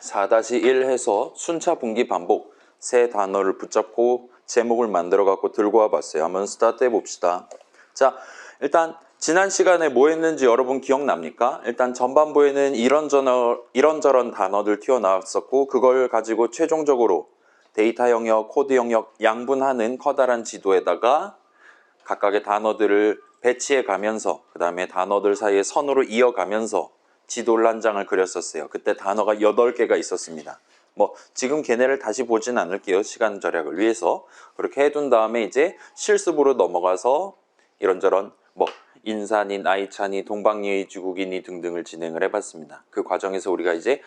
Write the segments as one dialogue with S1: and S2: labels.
S1: 4-1 해서 순차 분기 반복 세 단어를 붙잡고 제목을 만들어 갖고 들고 와봤어요. 한번 스타트 해봅시다. 자, 일단 지난 시간에 뭐 했는지 여러분 기억납니까? 일단 전반부에는 이런저런 단어들 튀어나왔었고 그걸 가지고 최종적으로 데이터 영역, 코드 영역 양분하는 커다란 지도에다가 각각의 단어들을 배치해 가면서 그 다음에 단어들 사이에 선으로 이어가면서 지도를 한 장을 그렸었어요. 그때 단어가 8개가 있었습니다. 뭐 지금 걔네를 다시 보진 않을게요. 시간 절약을 위해서. 그렇게 해둔 다음에 이제 실습으로 넘어가서 이런저런 뭐 인산이, 나이찬이, 동방예의지국이니 등등을 진행을 해봤습니다. 그 과정에서 우리가 이제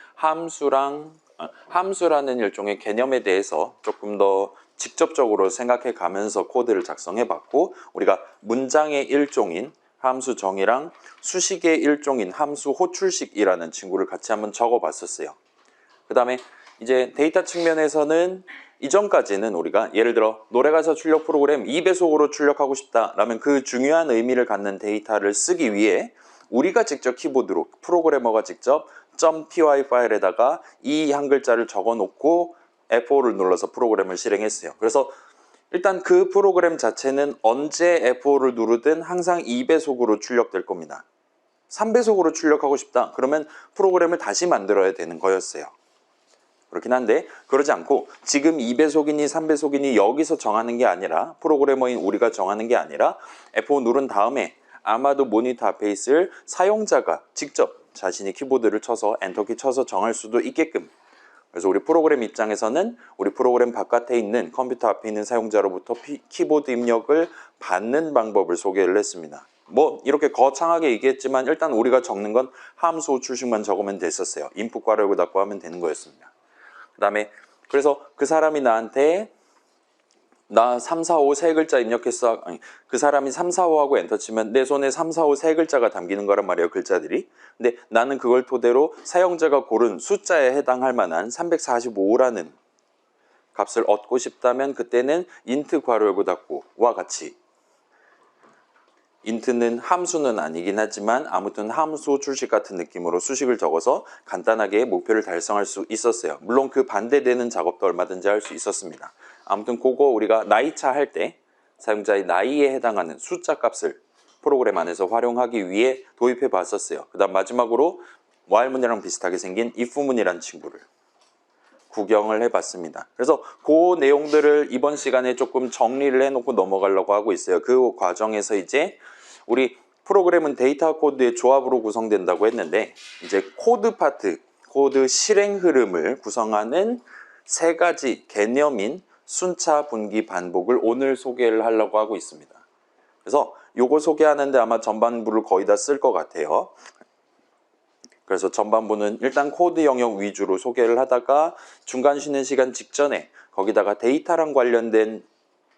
S1: 함수라는 일종의 개념에 대해서 조금 더 직접적으로 생각해 가면서 코드를 작성해 봤고 우리가 문장의 일종인 함수 정의랑 수식의 일종인 함수 호출식이라는 친구를 같이 한번 적어 봤었어요. 그 다음에 이제 데이터 측면에서는 이전까지는 우리가 예를 들어 노래가사 출력 프로그램 2배속으로 출력하고 싶다라면 그 중요한 의미를 갖는 데이터를 쓰기 위해 우리가 직접 키보드로 프로그래머가 직접 .py 파일에다가 이 한 글자를 적어 놓고 F5를 눌러서 프로그램을 실행했어요. 그래서 일단 그 프로그램 자체는 언제 F5를 누르든 항상 2배속으로 출력될 겁니다. 3배속으로 출력하고 싶다. 그러면 프로그램을 다시 만들어야 되는 거였어요. 그렇긴 한데 그러지 않고 지금 2배속이니 3배속이니 여기서 정하는 게 아니라 프로그래머인 우리가 정하는 게 아니라 F5 누른 다음에 아마도 모니터 앞에 있을 사용자가 직접 자신이 키보드를 쳐서 엔터키 쳐서 정할 수도 있게끔 그래서 우리 프로그램 입장에서는 우리 프로그램 바깥에 있는 컴퓨터 앞에 있는 사용자로부터 키보드 입력을 받는 방법을 소개를 했습니다. 뭐 이렇게 거창하게 얘기했지만 일단 우리가 적는 건 함수 호출식만 적으면 됐었어요. 인풋 괄호를 닫고 하면 되는 거였습니다. 그 다음에 그래서 그 사람이 나한테 나 3, 4, 5 세 글자 입력했어. 아니, 그 사람이 3, 4, 5 하고 엔터 치면 내 손에 3, 4, 5 세 글자가 담기는 거란 말이에요. 글자들이. 근데 나는 그걸 토대로 사용자가 고른 숫자에 해당할 만한 345라는 값을 얻고 싶다면 그때는 int 괄호 열고 닫고와 같이 int는 함수는 아니긴 하지만 아무튼 함수 출식 같은 느낌으로 수식을 적어서 간단하게 목표를 달성할 수 있었어요. 물론 그 반대되는 작업도 얼마든지 할 수 있었습니다. 아무튼 그거 우리가 나이차 할 때 사용자의 나이에 해당하는 숫자 값을 프로그램 안에서 활용하기 위해 도입해 봤었어요. 그 다음 마지막으로 while문이랑 비슷하게 생긴 if문이라는 친구를 구경을 해봤습니다. 그래서 그 내용들을 이번 시간에 조금 정리를 해놓고 넘어가려고 하고 있어요. 그 과정에서 이제 우리 프로그램은 데이터 코드의 조합으로 구성된다고 했는데 이제 코드 파트, 코드 실행 흐름을 구성하는 세 가지 개념인 순차, 분기, 반복을 오늘 소개를 하려고 하고 있습니다. 그래서 요거 소개하는데 아마 전반부를 거의 다 쓸 것 같아요. 그래서 전반부는 일단 코드 영역 위주로 소개를 하다가 중간 쉬는 시간 직전에 거기다가 데이터랑 관련된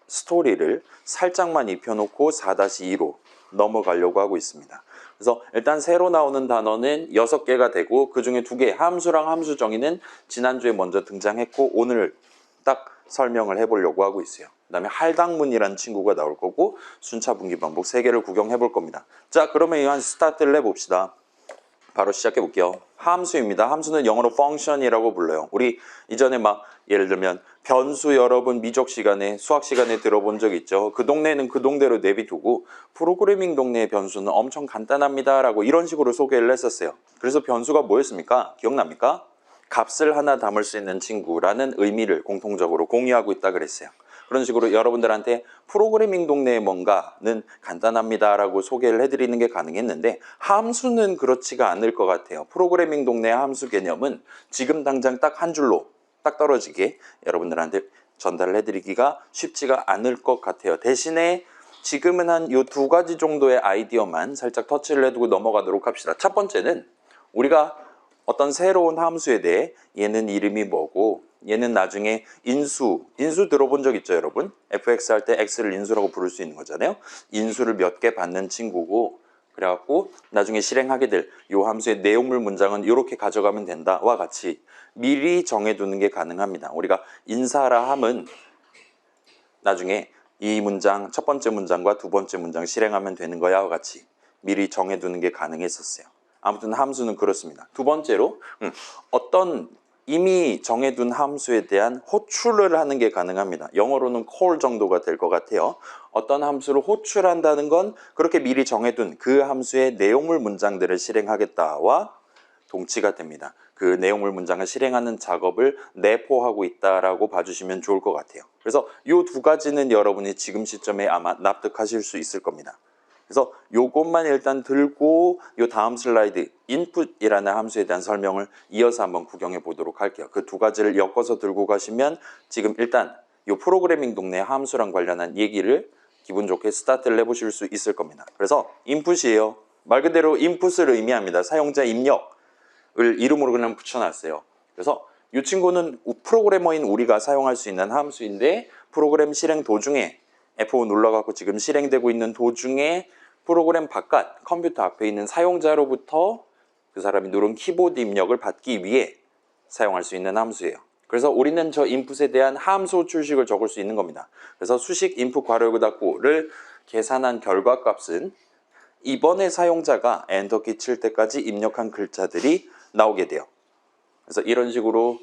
S1: 스토리를 살짝만 입혀놓고 4-2로 넘어가려고 하고 있습니다. 그래서 일단 새로 나오는 단어는 6개가 되고 그중에 2개 함수랑 함수 정의는 지난주에 먼저 등장했고 오늘 딱 설명을 해보려고 하고 있어요. 그 다음에 할당문이라는 친구가 나올 거고 순차 분기 반복 3개를 구경해 볼 겁니다. 자, 그러면 이한 스타트를 해봅시다. 바로 시작해 볼게요. 함수입니다. 함수는 영어로 function이라고 불러요. 우리 이전에 막 예를 들면 변수 여러분 미적 시간에 수학 시간에 들어본 적 있죠. 그 동네는 그 동네로 내비두고 프로그래밍 동네의 변수는 엄청 간단합니다 라고 이런 식으로 소개를 했었어요. 그래서 변수가 뭐였습니까? 기억납니까? 값을 하나 담을 수 있는 친구라는 의미를 공통적으로 공유하고 있다 그랬어요. 그런 식으로 여러분들한테 프로그래밍 동네에 뭔가는 간단합니다 라고 소개를 해드리는 게 가능했는데 함수는 그렇지가 않을 것 같아요. 프로그래밍 동네의 함수 개념은 지금 당장 딱 한 줄로 딱 떨어지게 여러분들한테 전달을 해드리기가 쉽지가 않을 것 같아요. 대신에 지금은 한 요 2가지 정도의 아이디어만 살짝 터치를 해두고 넘어가도록 합시다. 첫 번째는 우리가 어떤 새로운 함수에 대해 얘는 이름이 뭐고 얘는 나중에 인수 들어본 적 있죠 여러분? fx 할 때 x를 인수라고 부를 수 있는 거잖아요. 인수를 몇 개 받는 친구고 그래갖고 나중에 실행하게 될 이 함수의 내용물 문장은 이렇게 가져가면 된다와 같이 미리 정해두는 게 가능합니다. 우리가 인사라 함은 나중에 이 문장 첫 번째 문장과 두 번째 문장 실행하면 되는 거야와 같이 미리 정해두는 게 가능했었어요. 아무튼 함수는 그렇습니다. 두 번째로 어떤 이미 정해둔 함수에 대한 호출을 하는 게 가능합니다. 영어로는 call 정도가 될 것 같아요. 어떤 함수를 호출한다는 건 그렇게 미리 정해둔 그 함수의 내용물 문장들을 실행하겠다와 동치가 됩니다. 그 내용물 문장을 실행하는 작업을 내포하고 있다라고 봐주시면 좋을 것 같아요. 그래서 이 두 가지는 여러분이 지금 시점에 아마 납득하실 수 있을 겁니다. 그래서 요것만 일단 들고 요 다음 슬라이드 input이라는 함수에 대한 설명을 이어서 한번 구경해 보도록 할게요. 그 두 가지를 엮어서 들고 가시면 지금 일단 요 프로그래밍 동네 함수랑 관련한 얘기를 기분 좋게 스타트를 해보실 수 있을 겁니다. 그래서 input이에요. 말 그대로 input을 의미합니다. 사용자 입력을 이름으로 그냥 붙여놨어요. 그래서 이 친구는 프로그래머인 우리가 사용할 수 있는 함수인데 프로그램 실행 도중에 F5 눌러갖고 지금 실행되고 있는 도중에 프로그램 바깥 컴퓨터 앞에 있는 사용자로부터 그 사람이 누른 키보드 입력을 받기 위해 사용할 수 있는 함수예요. 그래서 우리는 저 인풋에 대한 함수 호출식을 적을 수 있는 겁니다. 그래서 수식 인풋 괄호 열고 닫고를 계산한 결과값은 이번에 사용자가 엔터키 칠 때까지 입력한 글자들이 나오게 돼요. 그래서 이런 식으로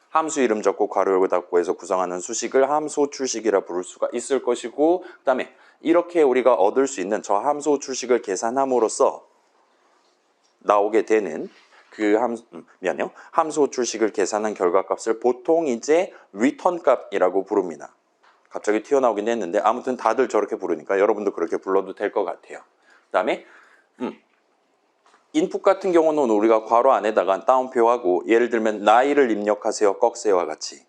S1: 함수 이름 적고 괄호 열고 닫고 해서 구성하는 수식을 함수 호출식이라 부를 수가 있을 것이고, 그 다음에 이렇게 우리가 얻을 수 있는 저 함수 호출식을 계산함으로써 나오게 되는 그 함수 호출식을 계산한 결과값을 보통 이제 return 값이라고 부릅니다. 갑자기 튀어나오긴 했는데 아무튼 다들 저렇게 부르니까 여러분도 그렇게 불러도 될 것 같아요. 그 다음에 인풋 같은 경우는 우리가 괄호 안에다가 따옴표하고 예를 들면 나이를 입력하세요, 꺽세요와 같이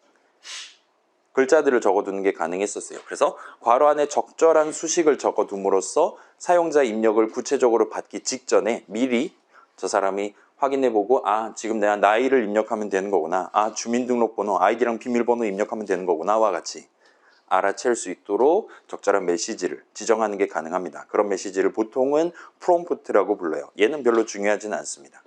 S1: 글자들을 적어두는 게 가능했었어요. 그래서 괄호 안에 적절한 수식을 적어둠으로써 사용자 입력을 구체적으로 받기 직전에 미리 저 사람이 확인해보고 지금 내가 나이를 입력하면 되는 거구나, 주민등록번호, 아이디랑 비밀번호 입력하면 되는 거구나와 같이 알아챌 수 있도록 적절한 메시지를 지정하는 게 가능합니다. 그런 메시지를 보통은 프롬프트라고 불러요. 얘는 별로 중요하지는 않습니다.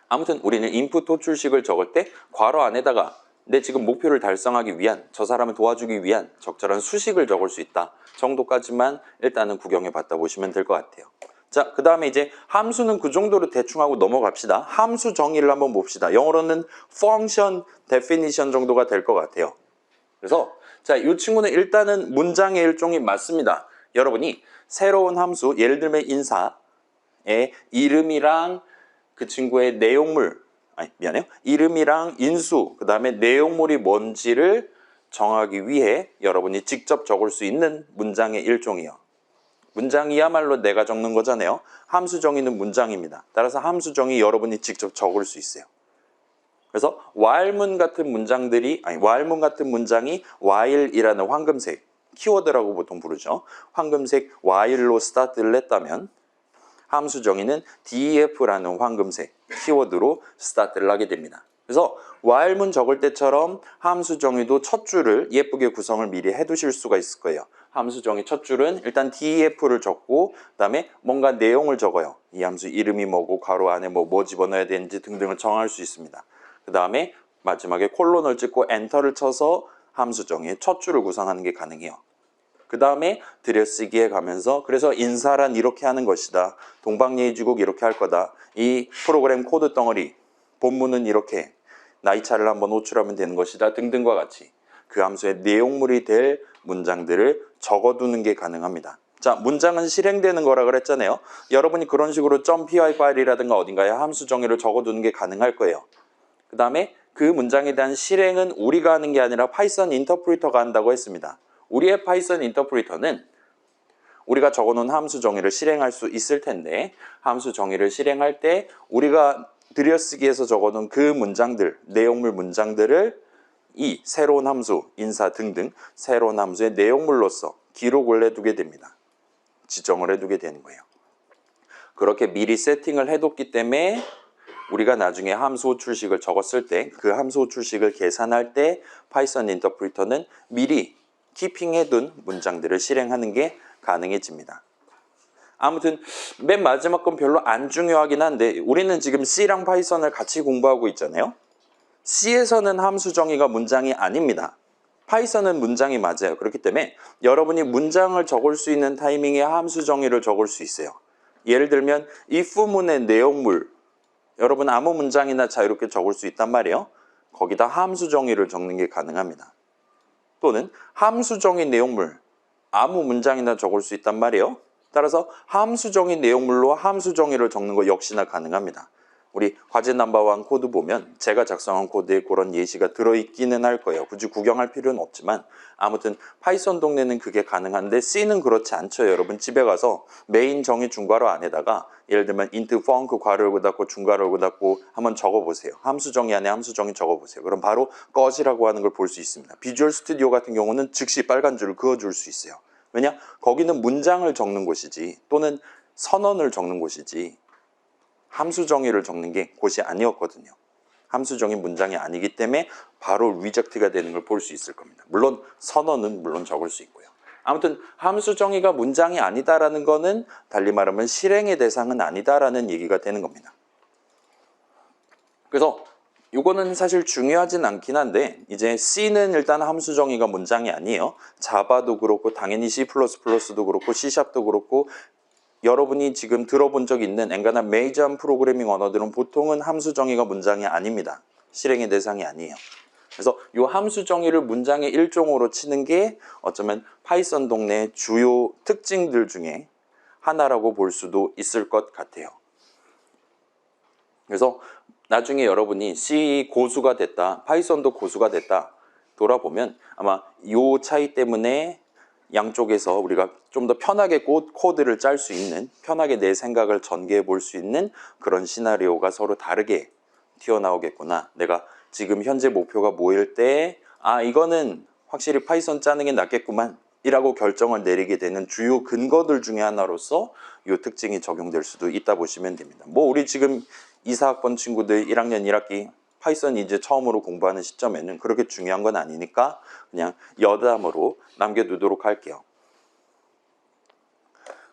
S1: 아무튼 우리는 인풋 호출식을 적을 때 괄호 안에다가 내 지금 목표를 달성하기 위한, 저 사람을 도와주기 위한 적절한 수식을 적을 수 있다 정도까지만 일단은 구경해 봤다 보시면 될 것 같아요. 자, 그 다음에 이제 함수는 그 정도로 대충 하고 넘어갑시다. 함수 정의를 한번 봅시다. 영어로는 function definition 정도가 될 것 같아요. 그래서 자, 이 친구는 일단은 문장의 일종이 맞습니다. 여러분이 새로운 함수, 예를 들면 인사의 이름이랑 그 친구의 내용물, 이름이랑 인수, 그 다음에 내용물이 뭔지를 정하기 위해 여러분이 직접 적을 수 있는 문장의 일종이요. 문장이야말로 내가 적는 거잖아요. 함수 정의는 문장입니다. 따라서 함수 정의 여러분이 직접 적을 수 있어요. 그래서 while문 같은 문장이 while이라는 황금색 키워드라고 보통 부르죠. 황금색 while로 스타트를 했다면 함수 정의는 def라는 황금색 키워드로 스타트를 하게 됩니다. 그래서 while문 적을 때처럼 함수 정의도 첫 줄을 예쁘게 구성을 미리 해두실 수가 있을 거예요. 함수 정의 첫 줄은 일단 def를 적고 그 다음에 뭔가 내용을 적어요. 이 함수 이름이 뭐고 괄호 안에 뭐 집어넣어야 되는지 등등을 정할 수 있습니다. 그 다음에 마지막에 콜론을 찍고 엔터를 쳐서 함수 정의의 첫 줄을 구성하는 게 가능해요. 그 다음에 들여쓰기에 가면서 그래서 인사란 이렇게 하는 것이다, 동방예의지국 이렇게 할 거다, 이 프로그램 코드 덩어리 본문은 이렇게 나이차를 한번 호출하면 되는 것이다 등등과 같이 그 함수의 내용물이 될 문장들을 적어두는 게 가능합니다. 자, 문장은 실행되는 거라 그랬잖아요. 여러분이 그런 식으로 .py 파일이라든가 어딘가에 함수 정의를 적어두는 게 가능할 거예요. 그 다음에 그 문장에 대한 실행은 우리가 하는 게 아니라 파이썬 인터프리터가 한다고 했습니다. 우리의 파이썬 인터프리터는 우리가 적어놓은 함수 정의를 실행할 수 있을 텐데 함수 정의를 실행할 때 우리가 들여쓰기에서 적어놓은 그 문장들, 내용물 문장들을 이 새로운 함수, 인사 등등 새로운 함수의 내용물로서 기록을 해두게 됩니다. 지정을 해두게 되는 거예요. 그렇게 미리 세팅을 해뒀기 때문에 우리가 나중에 함수 호출식을 적었을 때 그 함수 호출식을 계산할 때 파이썬 인터프리터는 미리 키핑해둔 문장들을 실행하는 게 가능해집니다. 아무튼 맨 마지막 건 별로 안 중요하긴 한데 우리는 지금 C랑 파이썬을 같이 공부하고 있잖아요. C에서는 함수 정의가 문장이 아닙니다. 파이썬은 문장이 맞아요. 그렇기 때문에 여러분이 문장을 적을 수 있는 타이밍에 함수 정의를 적을 수 있어요. 예를 들면 if문의 내용물, 여러분 아무 문장이나 자유롭게 적을 수 있단 말이에요. 거기다 함수 정의를 적는 게 가능합니다. 또는 함수 정의 내용물 아무 문장이나 적을 수 있단 말이에요. 따라서 함수 정의 내용물로 함수 정의를 적는 거 역시나 가능합니다. 우리 과제 넘버1 코드 보면 제가 작성한 코드에 그런 예시가 들어있기는 할 거예요. 굳이 구경할 필요는 없지만 아무튼 파이썬 동네는 그게 가능한데 C는 그렇지 않죠. 여러분 집에 가서 메인 정의 중괄호 안에다가 예를 들면 int func 괄호를 닫고 중괄호를 닫고 한번 적어보세요. 함수 정의 안에 함수 정의 적어보세요. 그럼 바로 꺼지라고 하는 걸 볼 수 있습니다. 비주얼 스튜디오 같은 경우는 즉시 빨간 줄을 그어줄 수 있어요. 왜냐? 거기는 문장을 적는 곳이지 또는 선언을 적는 곳이지 함수 정의를 적는 게 곳이 아니었거든요. 함수 정의 문장이 아니기 때문에 바로 리젝트가 되는 걸 볼 수 있을 겁니다. 물론 선언은 물론 적을 수 있고요. 아무튼 함수 정의가 문장이 아니다라는 거는 달리 말하면 실행의 대상은 아니다라는 얘기가 되는 겁니다. 그래서 이거는 사실 중요하진 않긴 한데 이제 C는 일단 함수 정의가 문장이 아니에요. 자바도 그렇고 당연히 C++도 그렇고 C샵도 그렇고 여러분이 지금 들어본 적 있는 엔간한 메이저한 프로그래밍 언어들은 보통은 함수 정의가 문장이 아닙니다. 실행의 대상이 아니에요. 그래서 이 함수 정의를 문장의 일종으로 치는 게 어쩌면 파이썬 동네의 주요 특징들 중에 하나라고 볼 수도 있을 것 같아요. 그래서 나중에 여러분이 C 고수가 됐다, 파이썬도 고수가 됐다 돌아보면 아마 이 차이 때문에 양쪽에서 우리가 좀 더 편하게 코드를 짤 수 있는, 편하게 내 생각을 전개해 볼 수 있는 그런 시나리오가 서로 다르게 튀어나오겠구나. 내가 지금 현재 목표가 뭐일 때 이거는 확실히 파이썬 짜는 게 낫겠구만 이라고 결정을 내리게 되는 주요 근거들 중에 하나로서 이 특징이 적용될 수도 있다 보시면 됩니다. 뭐 우리 지금 2사학번 친구들 1학년 1학기 파이썬 이제 처음으로 공부하는 시점에는 그렇게 중요한 건 아니니까 그냥 여담으로 남겨두도록 할게요.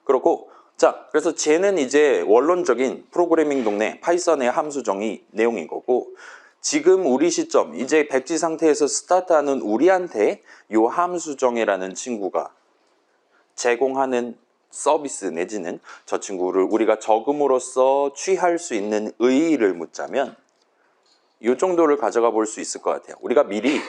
S1: 그렇고 자, 그래서 쟤는 이제 원론적인 프로그래밍 동네 파이썬의 함수 정의 내용인 거고 지금 우리 시점 이제 백지 상태에서 스타트하는 우리한테 이 함수 정의라는 친구가 제공하는 서비스 내지는 저 친구를 우리가 적음으로써 취할 수 있는 의의를 묻자면 이 정도를 가져가 볼 수 있을 것 같아요. 우리가 미리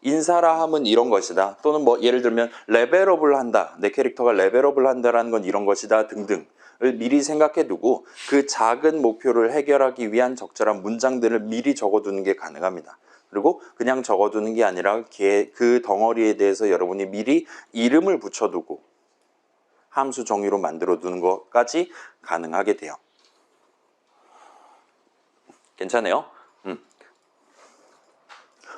S1: 인사라 함은 이런 것이다. 또는 뭐 예를 들면 레벨업을 한다. 내 캐릭터가 레벨업을 한다라는 건 이런 것이다 등등을 미리 생각해 두고 그 작은 목표를 해결하기 위한 적절한 문장들을 미리 적어두는 게 가능합니다. 그리고 그냥 적어두는 게 아니라 그 덩어리에 대해서 여러분이 미리 이름을 붙여두고 함수 정의로 만들어 두는 것까지 가능하게 돼요. 괜찮아요?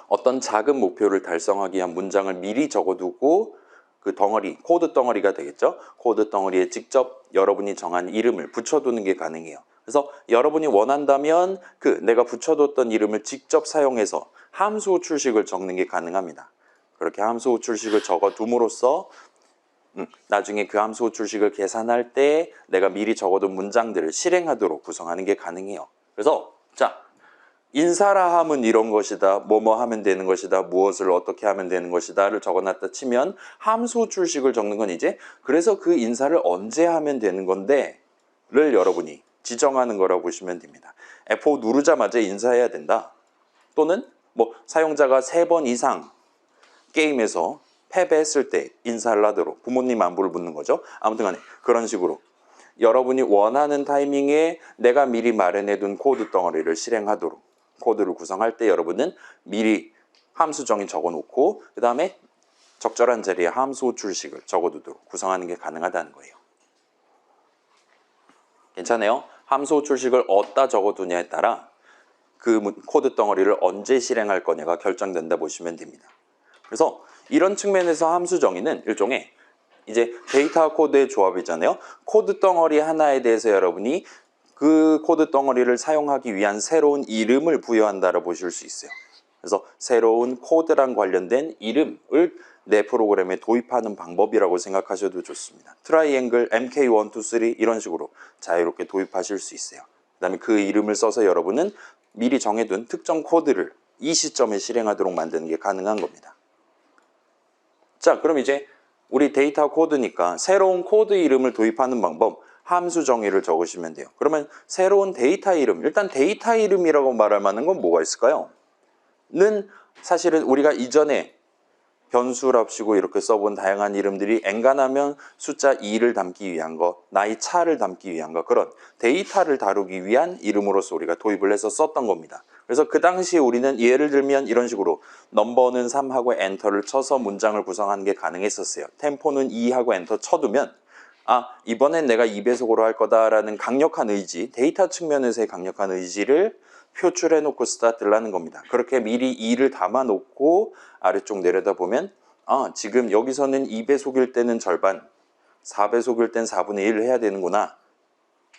S1: 어떤 작은 목표를 달성하기 위한 문장을 미리 적어두고 그 덩어리, 코드 덩어리가 되겠죠? 코드 덩어리에 직접 여러분이 정한 이름을 붙여두는 게 가능해요. 그래서 여러분이 원한다면 내가 붙여뒀던 이름을 직접 사용해서 함수 호출식을 적는 게 가능합니다. 그렇게 함수 호출식을 적어둠으로써 나중에 그 함수 호출식을 계산할 때 내가 미리 적어둔 문장들을 실행하도록 구성하는 게 가능해요. 그래서 자, 인사라 함은 이런 것이다, 뭐뭐 하면 되는 것이다, 무엇을 어떻게 하면 되는 것이다를 적어놨다 치면 함수 호출식을 적는 건 이제 그래서 그 인사를 언제 하면 되는 건데 를 여러분이 지정하는 거라고 보시면 됩니다. F5 누르자마자 인사해야 된다. 또는 뭐 사용자가 3번 이상 게임에서 패배했을 때 인사를 하도록 부모님 안부를 묻는 거죠. 아무튼 간에 그런 식으로 여러분이 원하는 타이밍에 내가 미리 마련해둔 코드 덩어리를 실행하도록 코드를 구성할 때 여러분은 미리 함수 정의 적어놓고 그 다음에 적절한 자리에 함수 호출식을 적어두도록 구성하는 게 가능하다는 거예요. 괜찮아요? 함수 호출식을 어디다 적어두냐에 따라 그 코드 덩어리를 언제 실행할 거냐가 결정된다 보시면 됩니다. 그래서 이런 측면에서 함수 정의는 일종의 이제 데이터와 코드의 조합이잖아요. 코드 덩어리 하나에 대해서 여러분이 그 코드 덩어리를 사용하기 위한 새로운 이름을 부여한다고 보실 수 있어요. 그래서 새로운 코드랑 관련된 이름을 내 프로그램에 도입하는 방법이라고 생각하셔도 좋습니다. 트라이앵글, MK123 이런 식으로 자유롭게 도입하실 수 있어요. 그 다음에 그 이름을 써서 여러분은 미리 정해둔 특정 코드를 이 시점에 실행하도록 만드는 게 가능한 겁니다. 자, 그럼 이제 우리 데이터 코드니까 새로운 코드 이름을 도입하는 방법 함수 정의를 적으시면 돼요. 그러면 새로운 데이터 이름, 일단 데이터 이름이라고 말할 만한 건 뭐가 있을까요? 사실은 우리가 이전에 변수랍시고 이렇게 써본 다양한 이름들이 엔간하면 숫자 2를 담기 위한 거, 나이 차를 담기 위한 거, 그런 데이터를 다루기 위한 이름으로서 우리가 도입을 해서 썼던 겁니다. 그래서 그 당시에 우리는 예를 들면 이런 식으로 넘버는 3하고 엔터를 쳐서 문장을 구성하는 게 가능했었어요. 템포는 2하고 엔터 쳐두면 이번엔 내가 2배속으로 할 거다라는 강력한 의지, 데이터 측면에서의 강력한 의지를 표출해놓고 스타트를 하는 겁니다. 그렇게 미리 2를 담아놓고 아래쪽 내려다보면 지금 여기서는 2배속일 때는 절반, 4배속일 땐 4분의 1을 해야 되는구나.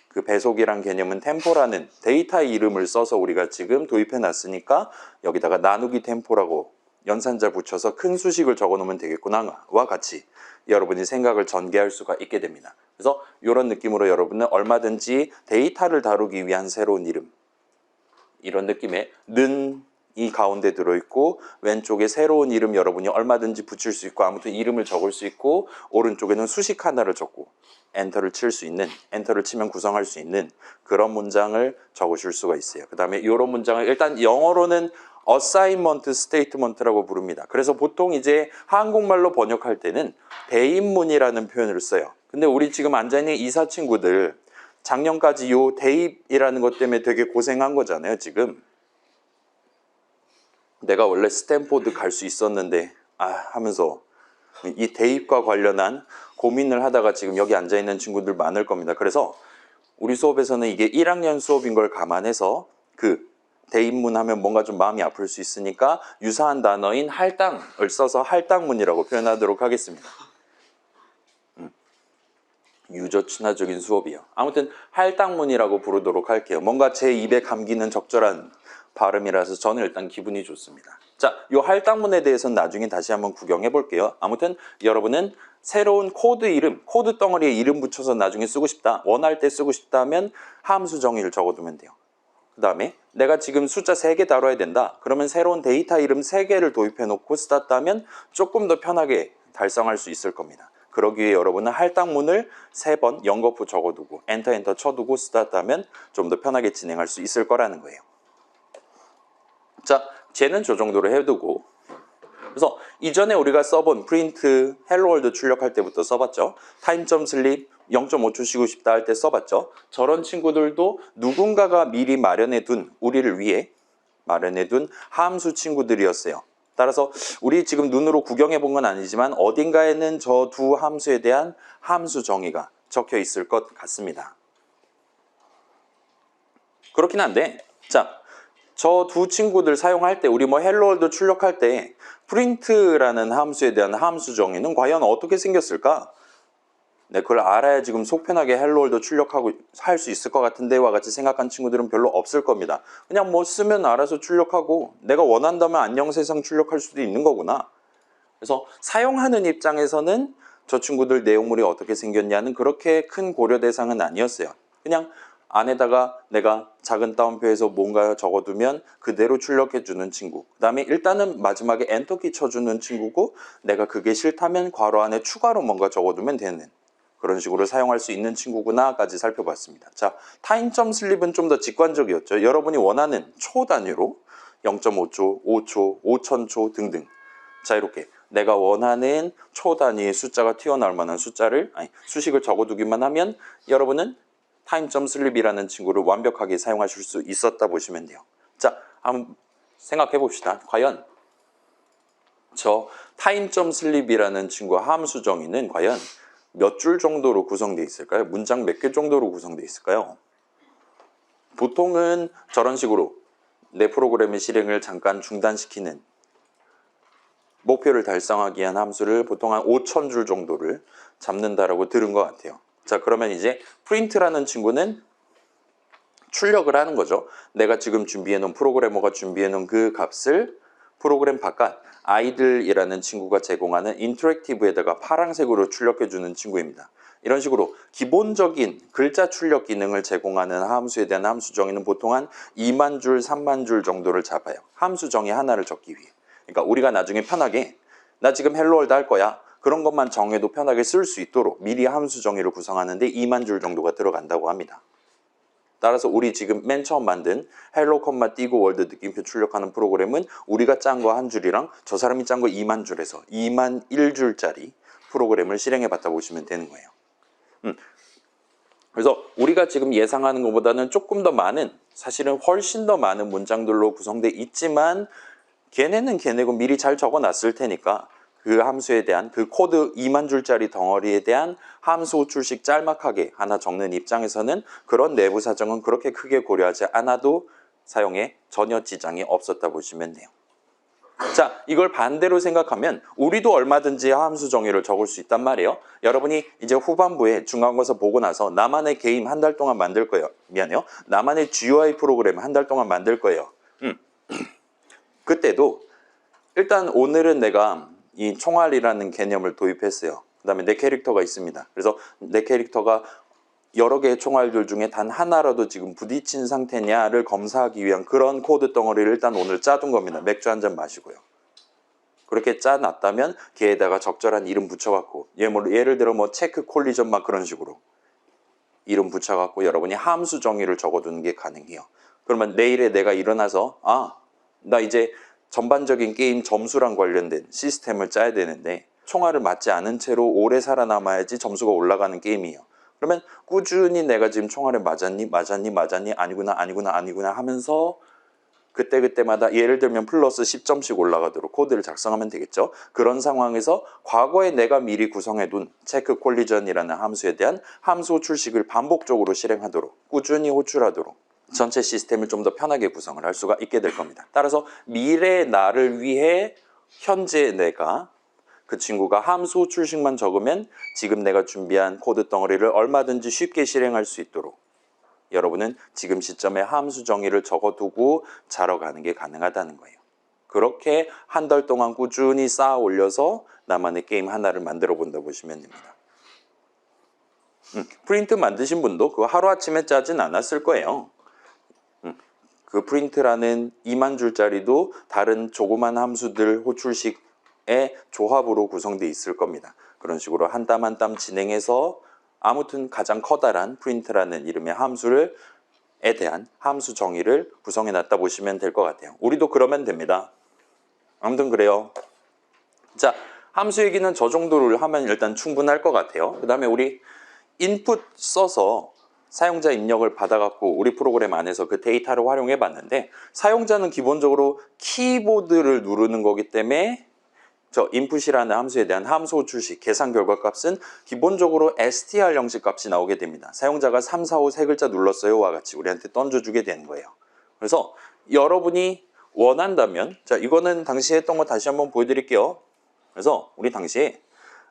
S1: 그 배속이란 개념은 템포라는 데이터의 이름을 써서 우리가 지금 도입해 놨으니까 여기다가 나누기 템포라고 연산자 붙여서 큰 수식을 적어놓으면 되겠구나와 같이 여러분이 생각을 전개할 수가 있게 됩니다. 그래서 이런 느낌으로 여러분은 얼마든지 데이터를 다루기 위한 새로운 이름, 이런 느낌의 는이 가운데 들어있고 왼쪽에 새로운 이름 여러분이 얼마든지 붙일 수 있고 아무튼 이름을 적을 수 있고 오른쪽에는 수식 하나를 적고 엔터를 칠 수 있는, 엔터를 치면 구성할 수 있는 그런 문장을 적으실 수가 있어요. 그 다음에 이런 문장을 일단 영어로는 assignment statement라고 부릅니다. 그래서 보통 이제 한국말로 번역할 때는 대입문이라는 표현을 써요. 근데 우리 지금 앉아있는 이사 친구들 작년까지 요 대입이라는 것 때문에 되게 고생한 거잖아요, 지금. 내가 원래 스탠포드 갈 수 있었는데, 하면서 이 대입과 관련한 고민을 하다가 지금 여기 앉아있는 친구들 많을 겁니다. 그래서 우리 수업에서는 이게 1학년 수업인 걸 감안해서 그 대입문 하면 뭔가 좀 마음이 아플 수 있으니까 유사한 단어인 할당을 써서 할당문이라고 표현하도록 하겠습니다. 유저 친화적인 수업이요. 아무튼 할당문이라고 부르도록 할게요. 뭔가 제 입에 감기는 적절한 발음이라서 저는 일단 기분이 좋습니다. 자, 이 할당문에 대해서는 나중에 다시 한번 구경해 볼게요. 아무튼 여러분은 새로운 코드 이름, 코드 덩어리에 이름 붙여서 나중에 쓰고 싶다, 원할 때 쓰고 싶다면 함수 정의를 적어두면 돼요. 그 다음에 내가 지금 숫자 3개 다뤄야 된다. 그러면 새로운 데이터 이름 3개를 도입해 놓고 스타트하면 조금 더 편하게 달성할 수 있을 겁니다. 그러기 위해 여러분은 할당문을 3번 연거푸 적어두고 엔터 쳐두고 스타트하면 좀 더 편하게 진행할 수 있을 거라는 거예요. 자, 쟤는 저 정도로 해두고, 그래서 이전에 우리가 써본 프린트, 헬로월드 출력할 때부터 써봤죠. 타임.슬립 0.5초 쉬고 싶다 할 때 써봤죠. 저런 친구들도 누군가가 미리 마련해둔, 우리를 위해 마련해둔 함수 친구들이었어요. 따라서 우리 지금 눈으로 구경해 본 건 아니지만 어딘가에는 저 두 함수에 대한 함수 정의가 적혀 있을 것 같습니다. 그렇긴 한데, 자, 저 두 친구들 사용할 때 우리 헬로월드 출력할 때 프린트라는 함수에 대한 함수 정의는 과연 어떻게 생겼을까? 네, 그걸 알아야 지금 속 편하게 헬로월드 출력하고 할 수 있을 것 같은데와 같이 생각한 친구들은 별로 없을 겁니다. 그냥 쓰면 알아서 출력하고 내가 원한다면 안녕 세상 출력할 수도 있는 거구나. 그래서 사용하는 입장에서는 저 친구들 내용물이 어떻게 생겼냐는 그렇게 큰 고려 대상은 아니었어요. 그냥 안에다가 내가 작은 따옴표에서 뭔가 적어두면 그대로 출력해주는 친구. 그 다음에 일단은 마지막에 엔터키 쳐주는 친구고 내가 그게 싫다면 괄호 안에 추가로 뭔가 적어두면 되는 그런 식으로 사용할 수 있는 친구구나까지 살펴봤습니다. 자, 타임.슬립은 좀 더 직관적이었죠. 여러분이 원하는 초 단위로 0.5초, 5초, 5,000초 등등. 자, 이렇게 내가 원하는 초 단위의 숫자가 튀어나올 만한 수식을 적어두기만 하면 여러분은 타임.슬립이라는 친구를 완벽하게 사용하실 수 있었다 보시면 돼요. 자, 한번 생각해 봅시다. 과연 저 타임.슬립이라는 친구 함수 정의는 과연 몇 줄 정도로 구성되어 있을까요? 문장 몇 개 정도로 구성되어 있을까요? 보통은 저런 식으로 내 프로그램의 실행을 잠깐 중단시키는 목표를 달성하기 위한 함수를 보통 한 5,000줄 정도를 잡는다라고 들은 것 같아요. 자, 그러면 이제 프린트라는 친구는 출력을 하는 거죠. 내가 지금 준비해놓은 프로그래머가 준비해놓은 그 값을 프로그램 바깥 아이들이라는 친구가 제공하는 인터랙티브에다가 파란색으로 출력해주는 친구입니다. 이런 식으로 기본적인 글자 출력 기능을 제공하는 함수에 대한 함수 정의는 보통 한 2만 줄, 3만 줄 정도를 잡아요. 함수 정의 하나를 적기 위해. 그러니까 우리가 나중에 편하게 나 지금 헬로월드 할 거야. 그런 것만 정해도 편하게 쓸 수 있도록 미리 함수 정의를 구성하는데 2만 줄 정도가 들어간다고 합니다. 따라서 우리 지금 맨 처음 만든 헬로 컴마 띄고 월드 느낌표 출력하는 프로그램은 우리가 짠 거 한 줄이랑 저 사람이 짠 거 2만 줄에서 2만 1줄짜리 프로그램을 실행해 봤다 보시면 되는 거예요. 그래서 우리가 지금 예상하는 것보다는 조금 더 많은, 사실은 훨씬 더 많은 문장들로 구성돼 있지만 걔네는 걔네고 미리 잘 적어놨을 테니까 그 함수에 대한 그 코드 2만 줄짜리 덩어리에 대한 함수 호출식 짤막하게 하나 적는 입장에서는 그런 내부 사정은 그렇게 크게 고려하지 않아도 사용에 전혀 지장이 없었다 보시면 돼요. 자, 이걸 반대로 생각하면 우리도 얼마든지 함수 정의를 적을 수 있단 말이에요. 여러분이 이제 후반부에 중간고사 보고 나서 나만의 게임 한 달 동안 만들 거예요. 미안해요. 나만의 GUI 프로그램 한 달 동안 만들 거예요. 그때도 일단 오늘은 내가 이 총알이라는 개념을 도입했어요. 그 다음에 내 캐릭터가 있습니다. 그래서 내 캐릭터가 여러 개의 총알들 중에 단 하나라도 지금 부딪힌 상태냐를 검사하기 위한 그런 코드 덩어리를 일단 오늘 짜둔 겁니다. 맥주 한 잔 마시고요. 그렇게 짜놨다면 걔에다가 적절한 이름 붙여갖고 예를 들어 뭐 체크 콜리전 막 그런 식으로 이름 붙여갖고 여러분이 함수 정의를 적어두는 게 가능해요. 그러면 내일에 내가 일어나서 나 이제 전반적인 게임 점수랑 관련된 시스템을 짜야 되는데 총알을 맞지 않은 채로 오래 살아남아야지 점수가 올라가는 게임이에요. 그러면 꾸준히 내가 지금 총알에 맞았니 아니구나 하면서 그때마다 예를 들면 플러스 10점씩 올라가도록 코드를 작성하면 되겠죠. 그런 상황에서 과거에 내가 미리 구성해둔 체크 콜리전이라는 함수에 대한 함수 호출식을 반복적으로 실행하도록 꾸준히 호출하도록 전체 시스템을 좀 더 편하게 구성을 할 수가 있게 될 겁니다. 따라서 미래의 나를 위해 현재 내가 그 친구가 함수 호출식만 적으면 지금 내가 준비한 코드 덩어리를 얼마든지 쉽게 실행할 수 있도록 여러분은 지금 시점에 함수 정의를 적어두고 자러 가는 게 가능하다는 거예요. 그렇게 한 달 동안 꾸준히 쌓아 올려서 나만의 게임 하나를 만들어 본다 보시면 됩니다. 프린트 만드신 분도 그거 하루아침에 짜진 않았을 거예요. 그 프린트라는 2만 줄짜리도 다른 조그만 함수들 호출식의 조합으로 구성되어 있을 겁니다. 그런 식으로 한 땀 한 땀 진행해서 아무튼 가장 커다란 프린트라는 이름의 함수에 대한 함수 정의를 구성해 놨다 보시면 될 것 같아요. 우리도 그러면 됩니다. 아무튼 그래요. 자, 함수 얘기는 저 정도를 하면 일단 충분할 것 같아요. 그 다음에 우리 인풋 써서 사용자 입력을 받아갖고 우리 프로그램 안에서 그 데이터를 활용해 봤는데 사용자는 기본적으로 키보드를 누르는 거기 때문에 저 input이라는 함수에 대한 함수 호출식 계산 결과 값은 기본적으로 str 형식 값이 나오게 됩니다. 사용자가 3, 4, 5 세 글자 눌렀어요와 같이 우리한테 던져주게 되는 거예요. 그래서 여러분이 원한다면 자 이거는 당시에 했던 거 다시 한번 보여드릴게요. 그래서 우리 당시에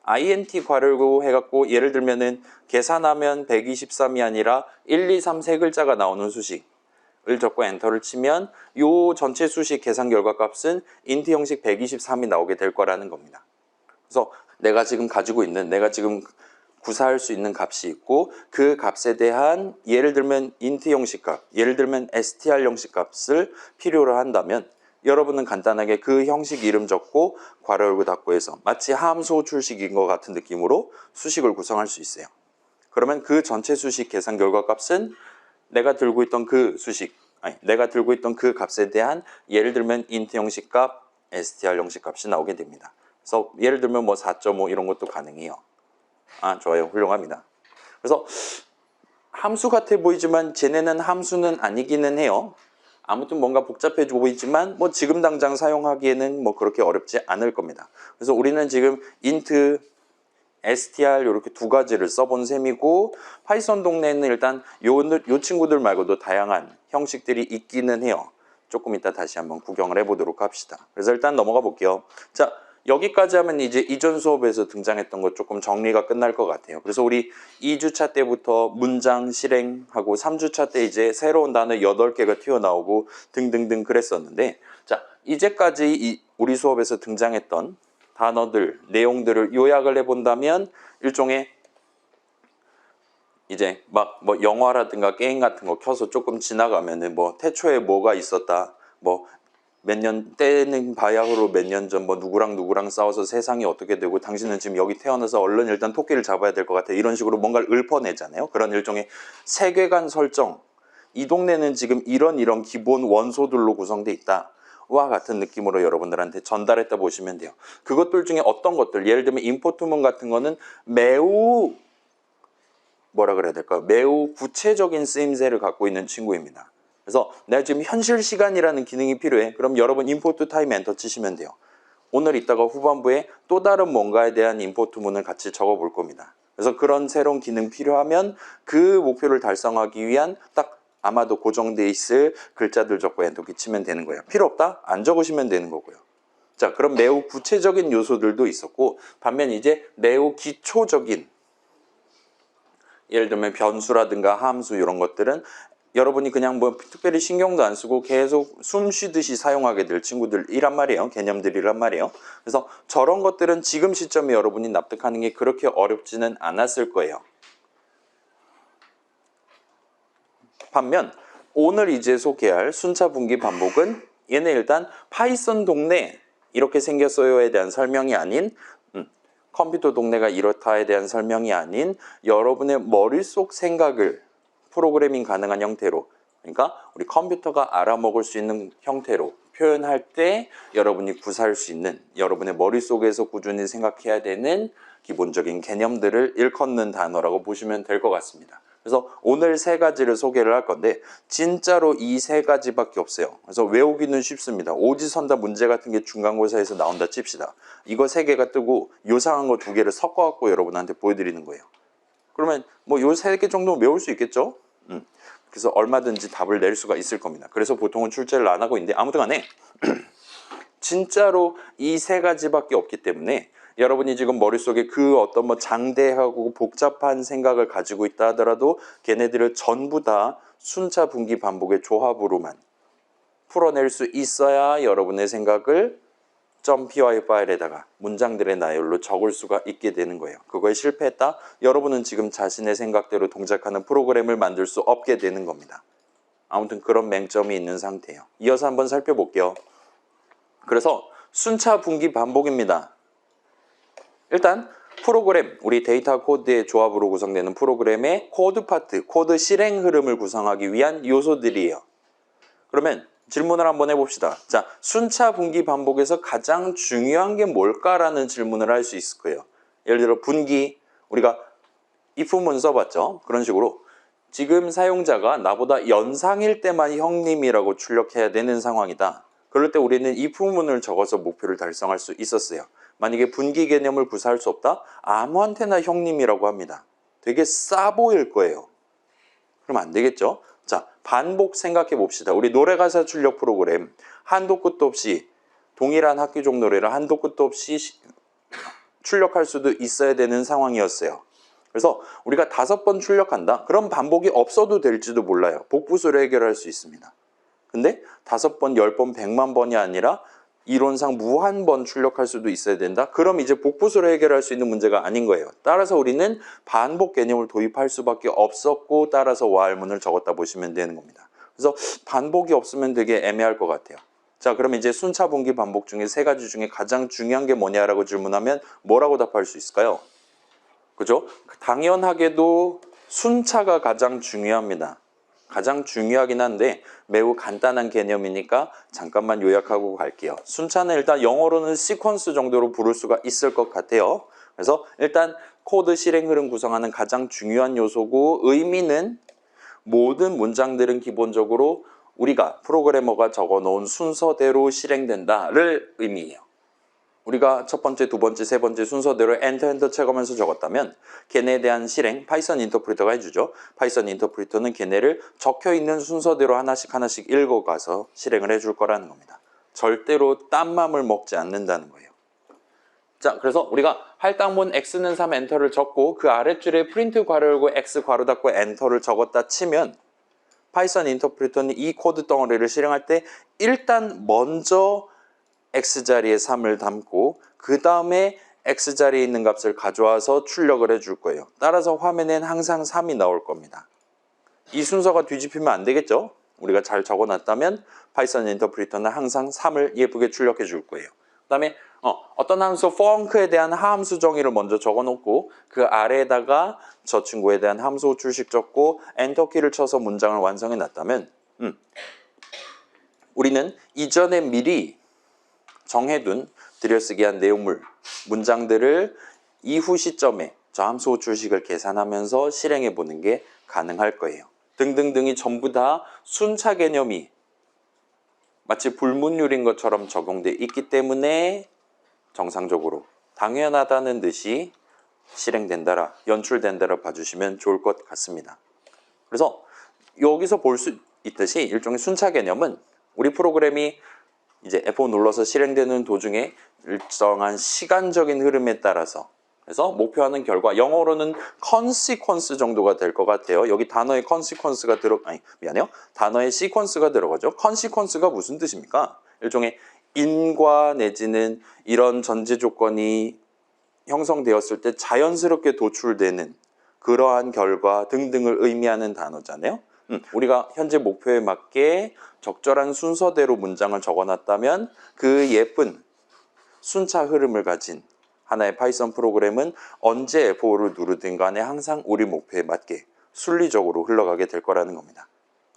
S1: int 괄호고 해갖고 예를 들면은 계산하면 123이 아니라 1, 2, 3 세 글자가 나오는 수식을 적고 엔터를 치면 요 전체 수식 계산 결과 값은 int 형식 123이 나오게 될 거라는 겁니다. 그래서 내가 지금 가지고 있는 내가 지금 구사할 수 있는 값이 있고 그 값에 대한 예를 들면 int 형식 값, 예를 들면 str 형식 값을 필요로 한다면 여러분은 간단하게 그 형식 이름 적고 괄호 열고 닫고 해서 마치 함수 호출식인 것 같은 느낌으로 수식을 구성할 수 있어요. 그러면 그 전체 수식 계산 결과 값은 내가 들고 있던 그 수식, 내가 들고 있던 그 값에 대한 예를 들면 int 형식 값, str 형식 값이 나오게 됩니다. 그래서 예를 들면 뭐 4.5 이런 것도 가능해요. 좋아요. 훌륭합니다. 그래서 함수 같아 보이지만 쟤네는 함수는 아니기는 해요. 아무튼 뭔가 복잡해 보이지만 뭐 지금 당장 사용하기에는 뭐 그렇게 어렵지 않을 겁니다. 그래서 우리는 지금 int, str 이렇게 두 가지를 써본 셈이고 파이썬 동네에는 일단 요 친구들 말고도 다양한 형식들이 있기는 해요. 조금 이따 다시 한번 구경을 해보도록 합시다. 그래서 일단 넘어가 볼게요. 자, 여기까지 하면 이제 이전 수업에서 등장했던 것 조금 정리가 끝날 것 같아요. 그래서 우리 2주차 때부터 문장 실행하고 3주차 때 이제 새로운 단어 8개가 튀어나오고 등등등 그랬었는데 자, 이제까지 우리 수업에서 등장했던 단어들, 내용들을 요약을 해본다면 일종의 이제 막 뭐 영화라든가 게임 같은 거 켜서 조금 지나가면은 뭐 태초에 뭐가 있었다, 뭐 몇 년 때는 바야흐로 몇 년 전 뭐 누구랑 싸워서 세상이 어떻게 되고 당신은 지금 여기 태어나서 얼른 일단 토끼를 잡아야 될 것 같아 이런 식으로 뭔가를 읊어내잖아요. 그런 일종의 세계관 설정 이 동네는 지금 이런 기본 원소들로 구성돼 있다. 와 같은 느낌으로 여러분들한테 전달했다 보시면 돼요. 그것들 중에 어떤 것들, 예를 들면 인포트문 같은 거는 매우 뭐라 그래야 될까요? 매우 구체적인 쓰임새를 갖고 있는 친구입니다. 그래서 내가 지금 현실 시간이라는 기능이 필요해. 그럼 여러분 인포트 타임 엔터 치시면 돼요. 오늘 이따가 후반부에 또 다른 뭔가에 대한 인포트문을 같이 적어 볼 겁니다. 그래서 그런 새로운 기능 필요하면 그 목표를 달성하기 위한 딱 아마도 고정돼 있을 글자들 적고 엔터키 치면 되는 거예요. 필요 없다? 안 적으시면 되는 거고요. 자, 그럼 매우 구체적인 요소들도 있었고, 반면 이제 매우 기초적인, 예를 들면 변수라든가 함수 이런 것들은 여러분이 그냥 뭐 특별히 신경도 안 쓰고 계속 숨 쉬듯이 사용하게 될 친구들이란 말이에요. 개념들이란 말이에요. 그래서 저런 것들은 지금 시점에 여러분이 납득하는 게 그렇게 어렵지는 않았을 거예요. 반면 오늘 이제 소개할 순차 분기 반복은 얘는 일단 파이썬 동네 이렇게 생겼어요에 대한 설명이 아닌 컴퓨터 동네가 이렇다에 대한 설명이 아닌 여러분의 머릿속 생각을 프로그래밍 가능한 형태로, 그러니까 우리 컴퓨터가 알아먹을 수 있는 형태로 표현할 때 여러분이 구사할 수 있는, 여러분의 머릿속에서 꾸준히 생각해야 되는 기본적인 개념들을 일컫는 단어라고 보시면 될 것 같습니다. 그래서 오늘 세 가지를 소개를 할 건데 진짜로 이 세 가지밖에 없어요. 그래서 외우기는 쉽습니다. 오지선다 문제 같은 게 중간고사에서 나온다 칩시다. 이거 세 개가 뜨고 요상한 거 두 개를 섞어갖고 여러분한테 보여드리는 거예요. 그러면 뭐 요 세 개 정도 외울 수 있겠죠? 그래서 얼마든지 답을 낼 수가 있을 겁니다. 그래서 보통은 출제를 안 하고 있는데 아무튼 간에 진짜로 이 세 가지밖에 없기 때문에 여러분이 지금 머릿속에 그 어떤 뭐 장대하고 복잡한 생각을 가지고 있다 하더라도 걔네들을 전부 다 순차 분기 반복의 조합으로만 풀어낼 수 있어야 여러분의 생각을 .py 파일에다가 문장들의 나열로 적을 수가 있게 되는 거예요. 그거에 실패했다? 여러분은 지금 자신의 생각대로 동작하는 프로그램을 만들 수 없게 되는 겁니다. 아무튼 그런 맹점이 있는 상태예요. 이어서 한번 살펴볼게요. 그래서 순차 분기 반복입니다. 일단 프로그램, 우리 데이터 코드의 조합으로 구성되는 프로그램의 코드 파트, 코드 실행 흐름을 구성하기 위한 요소들이에요. 그러면 질문을 한번 해봅시다. 자, 순차 분기 반복에서 가장 중요한 게 뭘까라는 질문을 할 수 있을 거예요. 예를 들어 분기, 우리가 if문 써봤죠? 그런 식으로 지금 사용자가 나보다 연상일 때만 형님이라고 출력해야 되는 상황이다. 그럴 때 우리는 if문을 적어서 목표를 달성할 수 있었어요. 만약에 분기 개념을 구사할 수 없다? 아무한테나 형님이라고 합니다. 되게 싸 보일 거예요. 그럼 안 되겠죠? 자, 반복 생각해 봅시다. 우리 노래가사 출력 프로그램 한도 끝도 없이 동일한 학교종 노래를 한도 끝도 없이 출력할 수도 있어야 되는 상황이었어요. 그래서 우리가 5번 출력한다. 그럼 반복이 없어도 될지도 몰라요. 복부수로 해결할 수 있습니다. 근데 5번, 10번, 100만 번이 아니라 이론상 무한 번 출력할 수도 있어야 된다. 그럼 이제 복부수로 해결할 수 있는 문제가 아닌 거예요. 따라서 우리는 반복 개념을 도입할 수밖에 없었고 따라서 와할문을 적었다 보시면 되는 겁니다. 그래서 반복이 없으면 되게 애매할 것 같아요. 자, 그럼 이제 순차 분기 반복 중에 세 가지 중에 가장 중요한 게 뭐냐라고 질문하면 뭐라고 답할 수 있을까요? 그죠? 당연하게도 순차가 가장 중요합니다. 가장 중요하긴 한데 매우 간단한 개념이니까 잠깐만 요약하고 갈게요. 순차는 일단 영어로는 시퀀스 정도로 부를 수가 있을 것 같아요. 그래서 일단 코드 실행 흐름 구성하는 가장 중요한 요소고 의미는 모든 문장들은 기본적으로 우리가 프로그래머가 적어놓은 순서대로 실행된다를 의미해요. 우리가 첫 번째, 두 번째, 세 번째 순서대로 엔터 쳐가면서 적었다면 걔네에 대한 실행, 파이썬 인터프리터가 해주죠. 파이썬 인터프리터는 걔네를 적혀있는 순서대로 하나씩 읽어가서 실행을 해줄 거라는 겁니다. 절대로 딴 맘을 먹지 않는다는 거예요. 자, 그래서 우리가 할당문 x는 3 엔터를 적고 그 아랫줄에 프린트 괄호 열고 x 괄호 닫고 엔터를 적었다 치면 파이썬 인터프리터는 이 코드 덩어리를 실행할 때 일단 먼저 x자리에 3을 담고 그 다음에 x자리에 있는 값을 가져와서 출력을 해줄 거예요. 따라서 화면엔 항상 3이 나올 겁니다. 이 순서가 뒤집히면 안 되겠죠? 우리가 잘 적어놨다면 파이썬 인터프리터는 항상 3을 예쁘게 출력해 줄 거예요. 그 다음에 어떤 함수 func에 대한 함수 정의를 먼저 적어놓고 그 아래에다가 저 친구에 대한 함수 호출식 적고 엔터키를 쳐서 문장을 완성해 놨다면 우리는 이전에 미리 정해둔 들여쓰기 한 내용물, 문장들을 이후 시점에 저 함수 호출식을 계산하면서 실행해 보는 게 가능할 거예요. 등등등이 전부 다 순차 개념이 마치 불문율인 것처럼 적용돼 있기 때문에 정상적으로 당연하다는 듯이 실행된다라, 연출된다라 봐주시면 좋을 것 같습니다. 그래서 여기서 볼 수 있듯이 일종의 순차 개념은 우리 프로그램이 이제 F5 눌러서 실행되는 도중에 일정한 시간적인 흐름에 따라서 그래서 목표하는 결과, 영어로는 consequence 정도가 될 것 같아요. 여기 단어에 consequence가 단어에 sequence가 들어가죠. consequence가 무슨 뜻입니까? 일종의 인과 내지는 이런 전제 조건이 형성되었을 때 자연스럽게 도출되는 그러한 결과 등등을 의미하는 단어잖아요. 우리가 현재 목표에 맞게 적절한 순서대로 문장을 적어놨다면 그 예쁜 순차 흐름을 가진 하나의 파이썬 프로그램은 언제 F5를 누르든 간에 항상 우리 목표에 맞게 순리적으로 흘러가게 될 거라는 겁니다.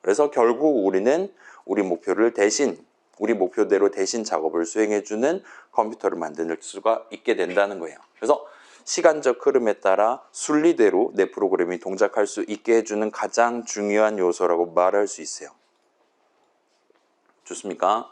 S1: 그래서 결국 우리는 우리 목표대로 대신 작업을 수행해주는 컴퓨터를 만들 수가 있게 된다는 거예요. 그래서 시간적 흐름에 따라 순리대로 내 프로그램이 동작할 수 있게 해주는 가장 중요한 요소라고 말할 수 있어요. 좋습니까?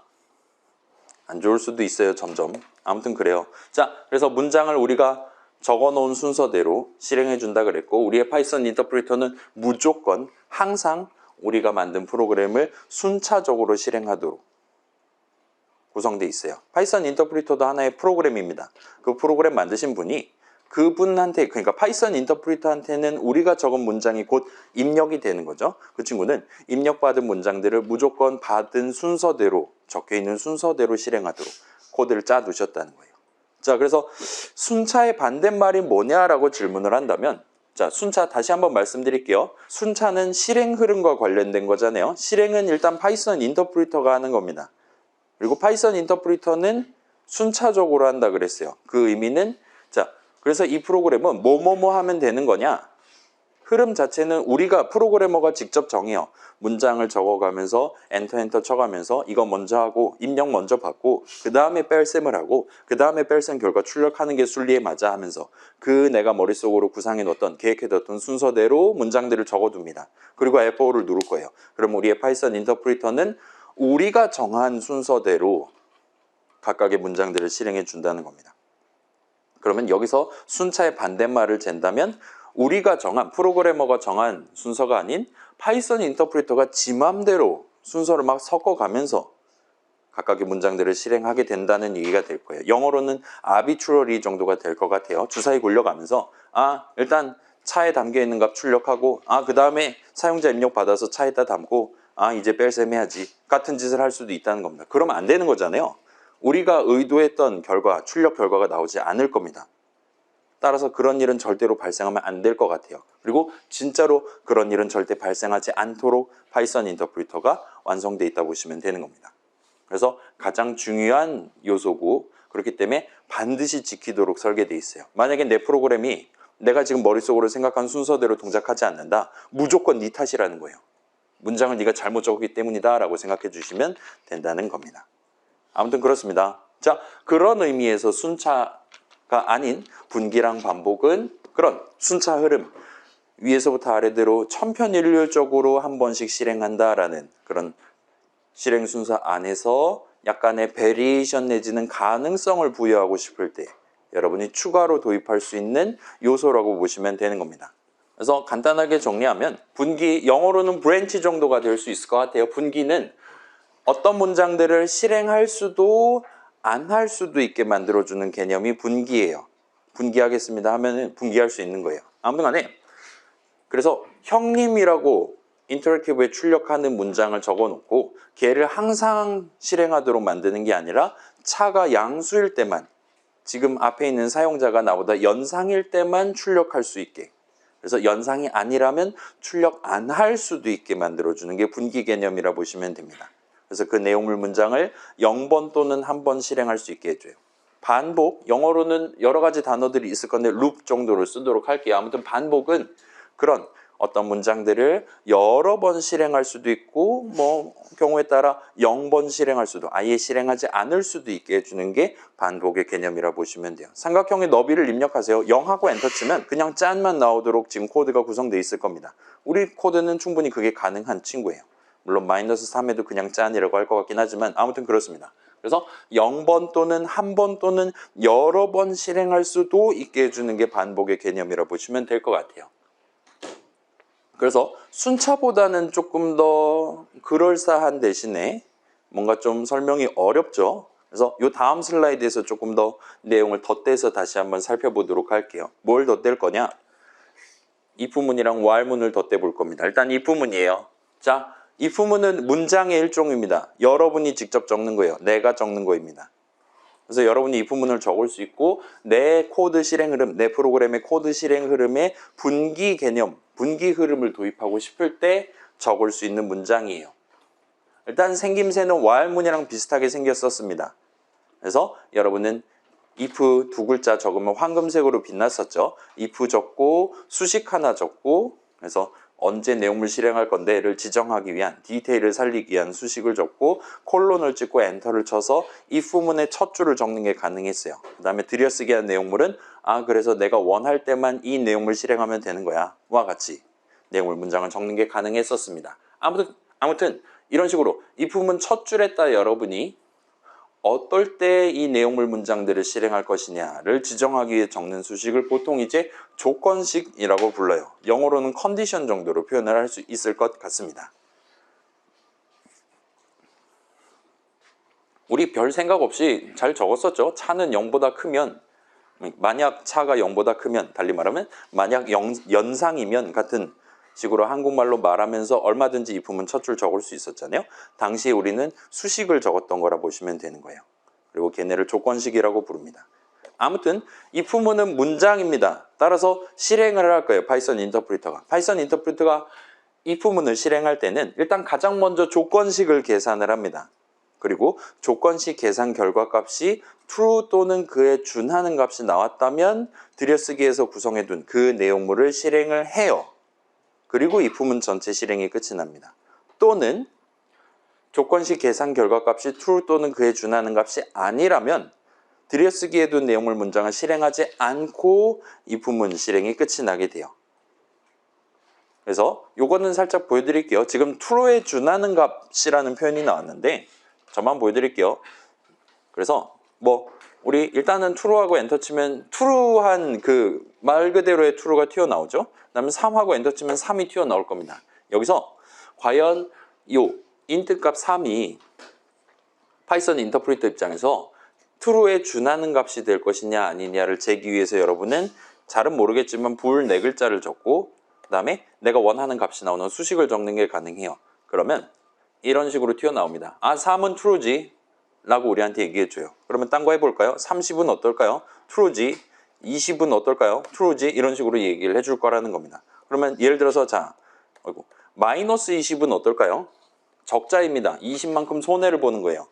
S1: 안 좋을 수도 있어요, 점점. 아무튼 그래요. 자, 그래서 문장을 우리가 적어놓은 순서대로 실행해준다 그랬고, 우리의 파이썬 인터프리터는 무조건 항상 우리가 만든 프로그램을 순차적으로 실행하도록 구성되어 있어요. 파이썬 인터프리터도 하나의 프로그램입니다. 그 프로그램 만드신 분이 그분한테, 그러니까 파이썬 인터프리터한테는 우리가 적은 문장이 곧 입력이 되는 거죠. 그 친구는 입력받은 문장들을 무조건 받은 순서대로, 적혀있는 순서대로 실행하도록 코드를 짜 두셨다는 거예요. 자, 그래서 순차의 반대말이 뭐냐라고 질문을 한다면, 자, 순차 다시 한번 말씀드릴게요. 순차는 실행 흐름과 관련된 거잖아요. 실행은 일단 파이썬 인터프리터가 하는 겁니다. 그리고 파이썬 인터프리터는 순차적으로 한다 그랬어요. 그 의미는, 자, 그래서 이 프로그램은 뭐뭐뭐 하면 되는 거냐? 흐름 자체는 우리가 프로그래머가 직접 정해요. 문장을 적어가면서 엔터 쳐가면서 이거 먼저 하고 입력 먼저 받고 그 다음에 뺄셈을 하고 그 다음에 뺄셈 결과 출력하는 게 순리에 맞아 하면서 그 내가 머릿속으로 구상해 놓았던 계획해 뒀던 순서대로 문장들을 적어둡니다. 그리고 F5를 누를 거예요. 그럼 우리의 파이썬 인터프리터는 우리가 정한 순서대로 각각의 문장들을 실행해 준다는 겁니다. 그러면 여기서 순차의 반대말을 잰다면 우리가 정한, 프로그래머가 정한 순서가 아닌 파이썬 인터프리터가 지 맘대로 순서를 막 섞어가면서 각각의 문장들을 실행하게 된다는 얘기가 될 거예요. 영어로는 arbitrary 정도가 될 것 같아요. 주사위 굴려가면서 일단 차에 담겨있는 값 출력하고 그 다음에 사용자 입력 받아서 차에다 담고 이제 뺄셈 해야지 같은 짓을 할 수도 있다는 겁니다. 그러면 안 되는 거잖아요. 우리가 의도했던 결과, 출력 결과가 나오지 않을 겁니다. 따라서 그런 일은 절대로 발생하면 안 될 것 같아요. 그리고 진짜로 그런 일은 절대 발생하지 않도록 파이썬 인터프리터가 완성되어 있다고 보시면 되는 겁니다. 그래서 가장 중요한 요소고 그렇기 때문에 반드시 지키도록 설계되어 있어요. 만약에 내 프로그램이 내가 지금 머릿속으로 생각한 순서대로 동작하지 않는다. 무조건 네 탓이라는 거예요. 문장을 네가 잘못 적었기 때문이다 라고 생각해 주시면 된다는 겁니다. 아무튼 그렇습니다. 자, 그런 의미에서 순차가 아닌 분기랑 반복은 그런 순차 흐름, 위에서부터 아래대로 천편일률적으로 한 번씩 실행한다라는 그런 실행 순서 안에서 약간의 베리에이션 내지는 가능성을 부여하고 싶을 때 여러분이 추가로 도입할 수 있는 요소라고 보시면 되는 겁니다. 그래서 간단하게 정리하면 분기, 영어로는 브랜치 정도가 될 수 있을 것 같아요. 분기는 어떤 문장들을 실행할 수도 안 할 수도 있게 만들어주는 개념이 분기예요. 분기하겠습니다 하면은 분기할 수 있는 거예요. 아무튼 간에 그래서 형님이라고 인터랙티브에 출력하는 문장을 적어놓고 걔를 항상 실행하도록 만드는 게 아니라 차가 양수일 때만, 지금 앞에 있는 사용자가 나보다 연상일 때만 출력할 수 있게, 그래서 연상이 아니라면 출력 안 할 수도 있게 만들어주는 게 분기 개념이라 보시면 됩니다. 그래서 그 내용물 문장을 0번 또는 1번 실행할 수 있게 해줘요. 반복, 영어로는 여러 가지 단어들이 있을 건데 loop 정도로 쓰도록 할게요. 아무튼 반복은 그런 어떤 문장들을 여러 번 실행할 수도 있고 뭐 경우에 따라 0번 실행할 수도, 아예 실행하지 않을 수도 있게 해주는 게 반복의 개념이라 보시면 돼요. 삼각형의 너비를 입력하세요. 0하고 엔터 치면 그냥 짠만 나오도록 지금 코드가 구성되어 있을 겁니다. 우리 코드는 충분히 그게 가능한 친구예요. 물론 마이너스 3에도 그냥 짠이라고 할 것 같긴 하지만 아무튼 그렇습니다. 그래서 0번 또는 한 번 또는 여러 번 실행할 수도 있게 해주는 게 반복의 개념이라 보시면 될 것 같아요. 그래서 순차보다는 조금 더 그럴싸한 대신에 뭔가 좀 설명이 어렵죠. 그래서 이 다음 슬라이드에서 조금 더 내용을 덧대서 다시 한번 살펴보도록 할게요. 뭘 덧댈 거냐? if문이랑 while문을 덧대 볼 겁니다. 일단 if문이에요. 자, if문은 문장의 일종입니다. 여러분이 직접 적는 거예요. 내가 적는 거입니다. 그래서 여러분이 if문을 적을 수 있고 내 코드 실행 흐름, 내 프로그램의 코드 실행 흐름에 분기 개념, 분기 흐름을 도입하고 싶을 때 적을 수 있는 문장이에요. 일단 생김새는 while문이랑 비슷하게 생겼었습니다. 그래서 여러분은 if 두 글자 적으면 황금색으로 빛났었죠. if 적고 수식 하나 적고 그래서 언제 내용물 실행할 건데를 지정하기 위한 디테일을 살리기 위한 수식을 적고 콜론을 찍고 엔터를 쳐서 if문의 첫 줄을 적는 게 가능했어요. 그 다음에 들여쓰기 한 내용물은 그래서 내가 원할 때만 이 내용물 실행하면 되는 거야 와 같이 내용물 문장을 적는 게 가능했었습니다. 아무튼 이런 식으로 if문 첫 줄에 따라 여러분이 어떨 때 이 내용물 문장들을 실행할 것이냐를 지정하기 위해 적는 수식을 보통 이제 조건식이라고 불러요. 영어로는 컨디션 정도로 표현을 할 수 있을 것 같습니다. 우리 별 생각 없이 잘 적었었죠. 차는 0보다 크면, 만약 차가 0보다 크면, 달리 말하면 만약 연상이면 같은 식으로 한국말로 말하면서 얼마든지 if문 첫 줄 적을 수 있었잖아요. 당시에 우리는 수식을 적었던 거라 보시면 되는 거예요. 그리고 걔네를 조건식이라고 부릅니다. 아무튼 if문은 문장입니다. 따라서 실행을 할 거예요. 파이썬 인터프리터가. 파이썬 인터프리터가 if문을 실행할 때는 일단 가장 먼저 조건식을 계산을 합니다. 그리고 조건식 계산 결과값이 true 또는 그에 준하는 값이 나왔다면 들여쓰기에서 구성해둔 그 내용물을 실행을 해요. 그리고 if문 전체 실행이 끝이 납니다. 또는 조건식 계산 결과값이 true 또는 그에 준하는 값이 아니라면 들여쓰기에 둔 내용물 문장을 실행하지 않고 if문 실행이 끝이 나게 돼요. 그래서 요거는 살짝 보여드릴게요. 지금 true에 준하는 값이라는 표현이 나왔는데 저만 보여드릴게요. 그래서 우리 일단은 true하고 엔터 치면 true한 그 말 그대로의 true가 튀어나오죠. 그 다음에 3하고 엔터 치면 3이 튀어나올 겁니다. 여기서 과연 요 int 값 3이 파이썬 인터프리터 입장에서 true에 준하는 값이 될 것이냐 아니냐를 재기 위해서 여러분은 잘은 모르겠지만 불 네 글자를 적고 그 다음에 내가 원하는 값이 나오는 수식을 적는 게 가능해요. 그러면 이런 식으로 튀어나옵니다. 3은 true지 라고 우리한테 얘기해줘요. 그러면 딴 거 해볼까요? 30은 어떨까요? true지. 20은 어떨까요? true지. 이런 식으로 얘기를 해줄 거라는 겁니다. 그러면 예를 들어서 마이너스 20은 어떨까요? 적자입니다. 20만큼 손해를 보는 거예요.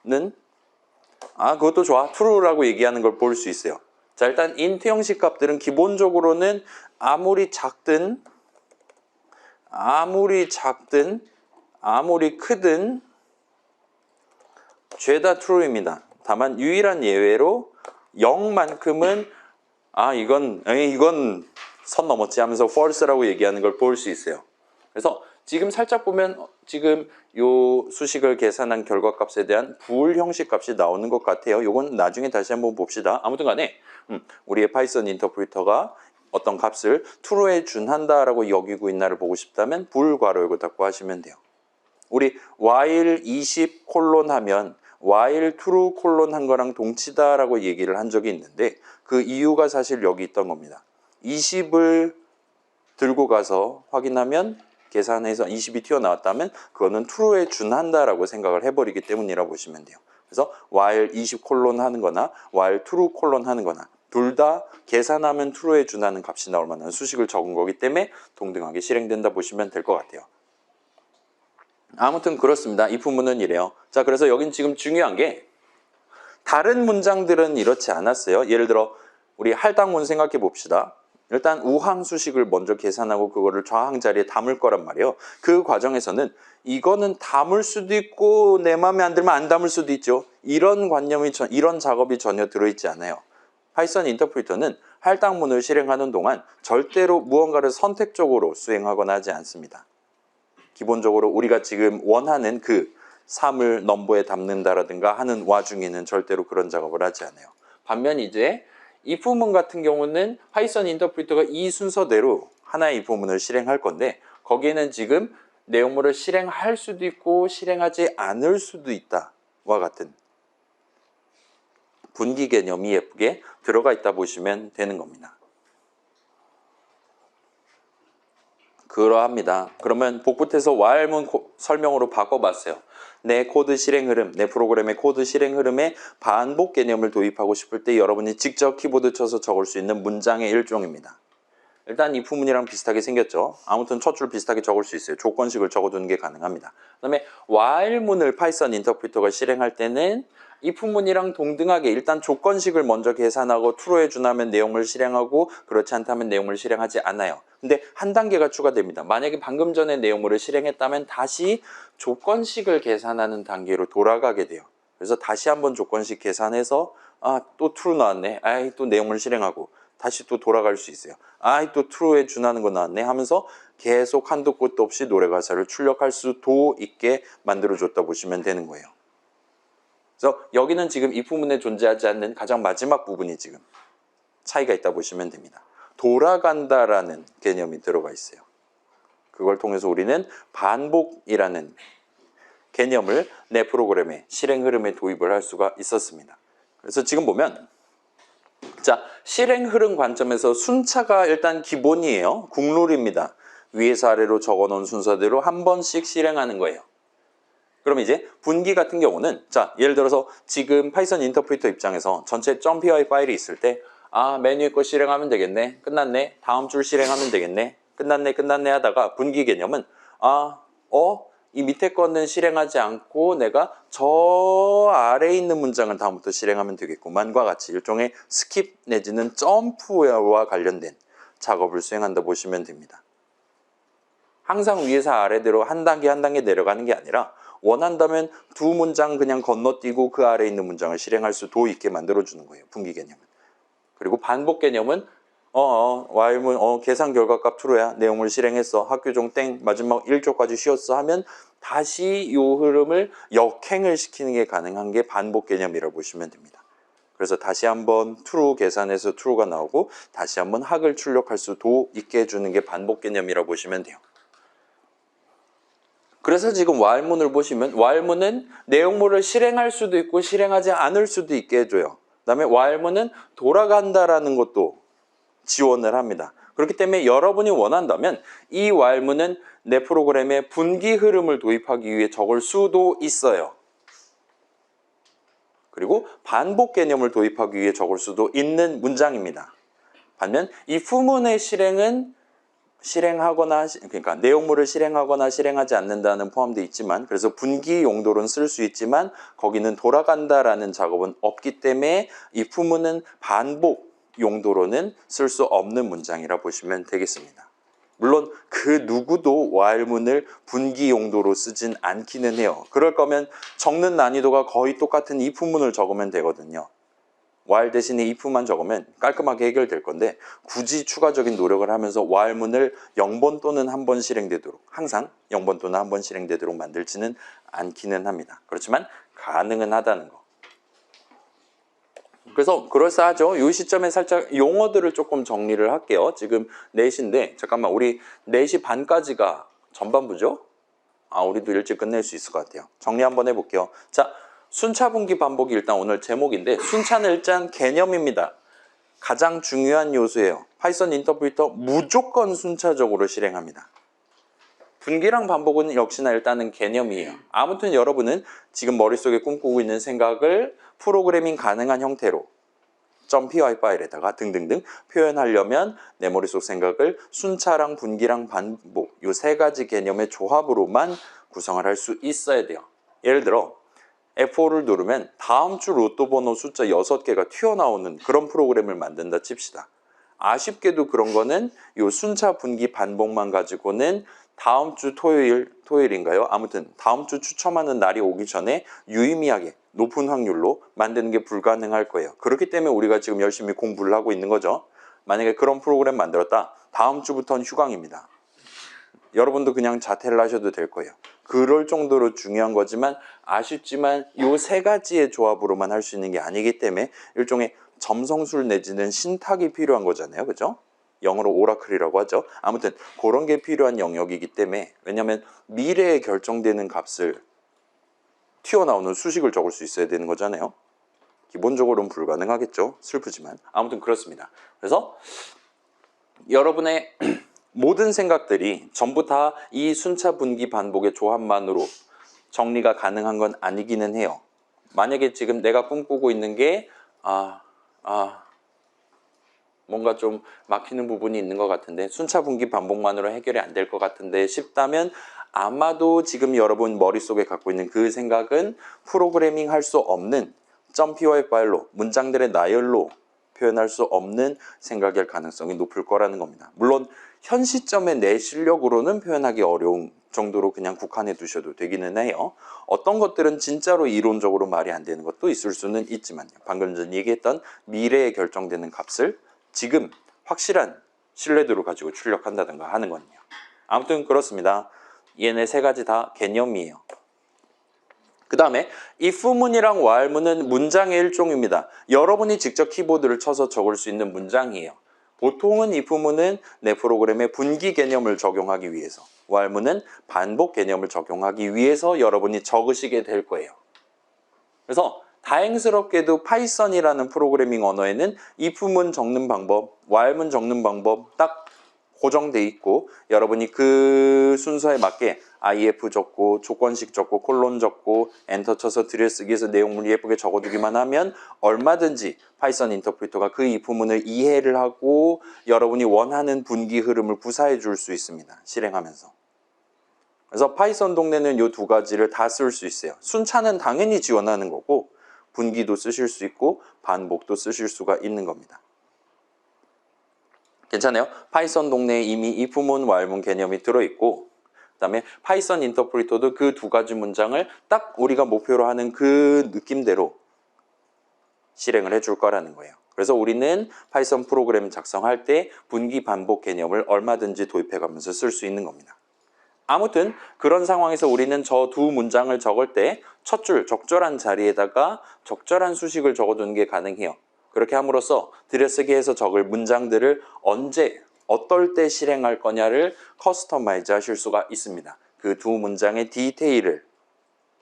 S1: 는 그것도 좋아. true라고 얘기하는 걸 볼 수 있어요. 자, 일단 int 형식 값들은 기본적으로는 아무리 작든 아무리 크든 죄다 true입니다. 다만 유일한 예외로 0만큼은 이건 선 넘었지 하면서 false라고 얘기하는 걸 볼 수 있어요. 그래서 지금 살짝 보면 지금 요 수식을 계산한 결과값에 대한 불 형식 값이 나오는 것 같아요. 요건 나중에 다시 한번 봅시다. 아무튼 간에 우리의 파이썬 인터프리터가 어떤 값을 true에 준한다라고 여기고 있나를 보고 싶다면 불 괄호 열고 닫고 하시면 돼요. 우리 while 20 콜론 하면 while true 콜론 한 거랑 동치다라고 얘기를 한 적이 있는데 그 이유가 사실 여기 있던 겁니다. 20을 들고 가서 확인하면 계산해서 20이 튀어나왔다면 그거는 true에 준한다라고 생각을 해버리기 때문이라고 보시면 돼요. 그래서 while 20 콜론 하는 거나 while true 콜론 하는 거나 둘 다 계산하면 true에 준하는 값이 나올 만한 수식을 적은 거기 때문에 동등하게 실행된다 보시면 될 것 같아요. 아무튼 그렇습니다. if문은 이래요. 자, 그래서 여긴 지금 중요한 게 다른 문장들은 이렇지 않았어요. 예를 들어 우리 할당문 생각해 봅시다. 일단 우항수식을 먼저 계산하고 그거를 좌항 자리에 담을 거란 말이에요. 그 과정에서는 이거는 담을 수도 있고 내 마음에 안 들면 안 담을 수도 있죠. 이런 관념이 이런 작업이 전혀 들어있지 않아요. 파이썬 인터프리터는 할당문을 실행하는 동안 절대로 무언가를 선택적으로 수행하거나 하지 않습니다. 기본적으로 우리가 지금 원하는 그 3을 넘버에 담는다라든가 하는 와중에는 절대로 그런 작업을 하지 않아요. 반면 이제 if문 같은 경우는 파이썬 인터프리터가 이 순서대로 하나의 if문을 실행할 건데 거기에는 지금 내용물을 실행할 수도 있고 실행하지 않을 수도 있다와 같은 분기 개념이 예쁘게 들어가 있다 보시면 되는 겁니다. 그러합니다. 그러면 복붙해서 while문 설명으로 바꿔봤어요. 내 코드 실행 흐름, 내 프로그램의 코드 실행 흐름에 반복 개념을 도입하고 싶을 때 여러분이 직접 키보드 쳐서 적을 수 있는 문장의 일종입니다. 일단 if문이랑 비슷하게 생겼죠. 아무튼 첫 줄 비슷하게 적을 수 있어요. 조건식을 적어두는 게 가능합니다. 그 다음에 while문을 파이썬 인터프리터가 실행할 때는 if문이랑 동등하게 일단 조건식을 먼저 계산하고 true에 준하면 내용을 실행하고 그렇지 않다면 내용을 실행하지 않아요. 근데 한 단계가 추가됩니다. 만약에 방금 전에 내용물을 실행했다면 다시 조건식을 계산하는 단계로 돌아가게 돼요. 그래서 다시 한번 조건식 계산해서 또 true 나왔네. 또 내용을 실행하고 다시 또 돌아갈 수 있어요. 또 true에 준하는 거 나왔네 하면서 계속 한도 끝도 없이 노래 가사를 출력할 수도 있게 만들어줬다 보시면 되는 거예요. 그래서 여기는 지금 if문에 존재하지 않는 가장 마지막 부분이 지금 차이가 있다 보시면 됩니다. 돌아간다라는 개념이 들어가 있어요. 그걸 통해서 우리는 반복이라는 개념을 내 프로그램의 실행 흐름에 도입을 할 수가 있었습니다. 그래서 지금 보면 자, 실행 흐름 관점에서 순차가 일단 기본이에요. 국룰입니다. 위에서 아래로 적어놓은 순서대로 한 번씩 실행하는 거예요. 그럼 이제 분기 같은 경우는 자, 예를 들어서 지금 파이썬 인터프리터 입장에서 전체 .py 파일이 있을 때 메뉴에 거 실행하면 되겠네. 끝났네. 다음 줄 실행하면 되겠네. 끝났네 하다가 분기 개념은 이 밑에 거는 실행하지 않고 내가 저 아래에 있는 문장을 다음부터 실행하면 되겠구만과 같이 일종의 스킵 내지는 점프와 관련된 작업을 수행한다 보시면 됩니다. 항상 위에서 아래대로 한 단계 한 단계 내려가는 게 아니라 원한다면 두 문장 그냥 건너뛰고 그 아래에 있는 문장을 실행할 수도 있게 만들어주는 거예요. 분기 개념은. 그리고 반복 개념은 while문 계산 결과값 true야. 내용을 실행했어. 학교 종 땡 마지막 1조까지 쉬었어 하면 다시 이 흐름을 역행을 시키는 게 가능한 게 반복 개념이라고 보시면 됩니다. 그래서 다시 한번 true 계산해서 true가 나오고 다시 한번 학을 출력할 수도 있게 해주는 게 반복 개념이라고 보시면 돼요. 그래서 지금 while문을 보시면 while문은 내용물을 실행할 수도 있고 실행하지 않을 수도 있게 해줘요. 그 다음에 while문은 돌아간다라는 것도 지원을 합니다. 그렇기 때문에 여러분이 원한다면 이 while문은 내 프로그램에 분기 흐름을 도입하기 위해 적을 수도 있어요. 그리고 반복 개념을 도입하기 위해 적을 수도 있는 문장입니다. 반면 if문의 실행은 그러니까 내용물을 실행하거나 실행하지 않는다는 포함되어 있지만 그래서 분기 용도로는 쓸 수 있지만 거기는 돌아간다라는 작업은 없기 때문에 if문은 반복 용도로는 쓸 수 없는 문장이라 보시면 되겠습니다. 물론 그 누구도 while문을 분기 용도로 쓰진 않기는 해요. 그럴 거면 적는 난이도가 거의 똑같은 if문을 적으면 되거든요. while 대신에 if만 적으면 깔끔하게 해결될 건데 굳이 추가적인 노력을 하면서 while문을 0번 또는 1번 실행되도록 항상 0번 또는 1번 실행되도록 만들지는 않기는 합니다. 그렇지만 가능은 하다는 거. 그래서 그럴싸하죠. 이 시점에 살짝 용어들을 조금 정리를 할게요. 지금 4시인데 잠깐만 우리 4시 반까지가 전반부죠? 우리도 일찍 끝낼 수 있을 것 같아요. 정리 한번 해볼게요. 자, 순차 분기 반복이 일단 오늘 제목인데 순차는 일단 개념입니다. 가장 중요한 요소예요. 파이썬 인터프리터 무조건 순차적으로 실행합니다. 분기랑 반복은 역시나 일단은 개념이에요. 아무튼 여러분은 지금 머릿속에 꿈꾸고 있는 생각을 프로그래밍 가능한 형태로 .py 파일에다가 등등등 표현하려면 내 머릿속 생각을 순차랑 분기랑 반복 이 세 가지 개념의 조합으로만 구성을 할 수 있어야 돼요. 예를 들어 F4를 누르면 다음 주 로또 번호 숫자 6개가 튀어나오는 그런 프로그램을 만든다 칩시다. 아쉽게도 그런 거는 요 순차 분기 반복만 가지고는 다음 주 토요일인가요? 아무튼 다음 주 추첨하는 날이 오기 전에 유의미하게 높은 확률로 만드는 게 불가능할 거예요. 그렇기 때문에 우리가 지금 열심히 공부를 하고 있는 거죠. 만약에 그런 프로그램 만들었다, 다음 주부터는 휴강입니다. 여러분도 그냥 자퇴를 하셔도 될 거예요. 그럴 정도로 중요한 거지만 아쉽지만 요 세 가지의 조합으로만 할 수 있는 게 아니기 때문에 일종의 점성술 내지는 신탁이 필요한 거잖아요. 그죠? 영어로 오라클이라고 하죠. 아무튼 그런 게 필요한 영역이기 때문에, 왜냐하면 미래에 결정되는 값을 튀어나오는 수식을 적을 수 있어야 되는 거잖아요. 기본적으로는 불가능하겠죠. 슬프지만. 아무튼 그렇습니다. 그래서 여러분의 모든 생각들이 전부 다 이 순차 분기 반복의 조합만으로 정리가 가능한 건 아니기는 해요. 만약에 지금 내가 꿈꾸고 있는 게 뭔가 좀 막히는 부분이 있는 것 같은데, 순차 분기 반복만으로 해결이 안 될 것 같은데 싶다면, 아마도 지금 여러분 머릿속에 갖고 있는 그 생각은 프로그래밍 할 수 없는 점피와의 파일로, 문장들의 나열로 표현할 수 없는 생각일 가능성이 높을 거라는 겁니다. 물론 현 시점에 내 실력으로는 표현하기 어려운 정도로 그냥 국한해 두셔도 되기는 해요. 어떤 것들은 진짜로 이론적으로 말이 안 되는 것도 있을 수는 있지만요. 방금 전 얘기했던 미래에 결정되는 값을 지금 확실한 신뢰도를 가지고 출력한다든가 하는 건요. 아무튼 그렇습니다. 얘네 세 가지 다 개념이에요. 그 다음에 if문이랑 while문은 문장의 일종입니다. 여러분이 직접 키보드를 쳐서 적을 수 있는 문장이에요. 보통은 if문은 내 프로그램의 분기 개념을 적용하기 위해서, while문은 반복 개념을 적용하기 위해서 여러분이 적으시게 될 거예요. 그래서 다행스럽게도 파이썬이라는 프로그래밍 언어에는 if문 적는 방법, while문 적는 방법 딱 고정돼 있고, 여러분이 그 순서에 맞게 if 적고 조건식 적고 콜론 적고 엔터 쳐서 들여쓰기해서 내용물 예쁘게 적어두기만 하면 얼마든지 파이썬 인터프리터가 그 if문을 이해를 하고 여러분이 원하는 분기 흐름을 구사해 줄 수 있습니다. 실행하면서. 그래서 파이썬 동네는 이 두 가지를 다 쓸 수 있어요. 순차는 당연히 지원하는 거고, 분기도 쓰실 수 있고 반복도 쓰실 수가 있는 겁니다. 괜찮아요? 파이썬 동네에 이미 if문, while문 개념이 들어있고, 그 다음에 파이썬 인터프리터도 그 두 가지 문장을 딱 우리가 목표로 하는 그 느낌대로 실행을 해줄 거라는 거예요. 그래서 우리는 파이썬 프로그램 작성할 때 분기 반복 개념을 얼마든지 도입해가면서 쓸 수 있는 겁니다. 아무튼 그런 상황에서 우리는 저 두 문장을 적을 때 첫 줄 적절한 자리에다가 적절한 수식을 적어두는 게 가능해요. 그렇게 함으로써 들여쓰기해서 적을 문장들을 언제 어떨 때 실행할 거냐를 커스터마이즈 하실 수가 있습니다. 그 두 문장의 디테일을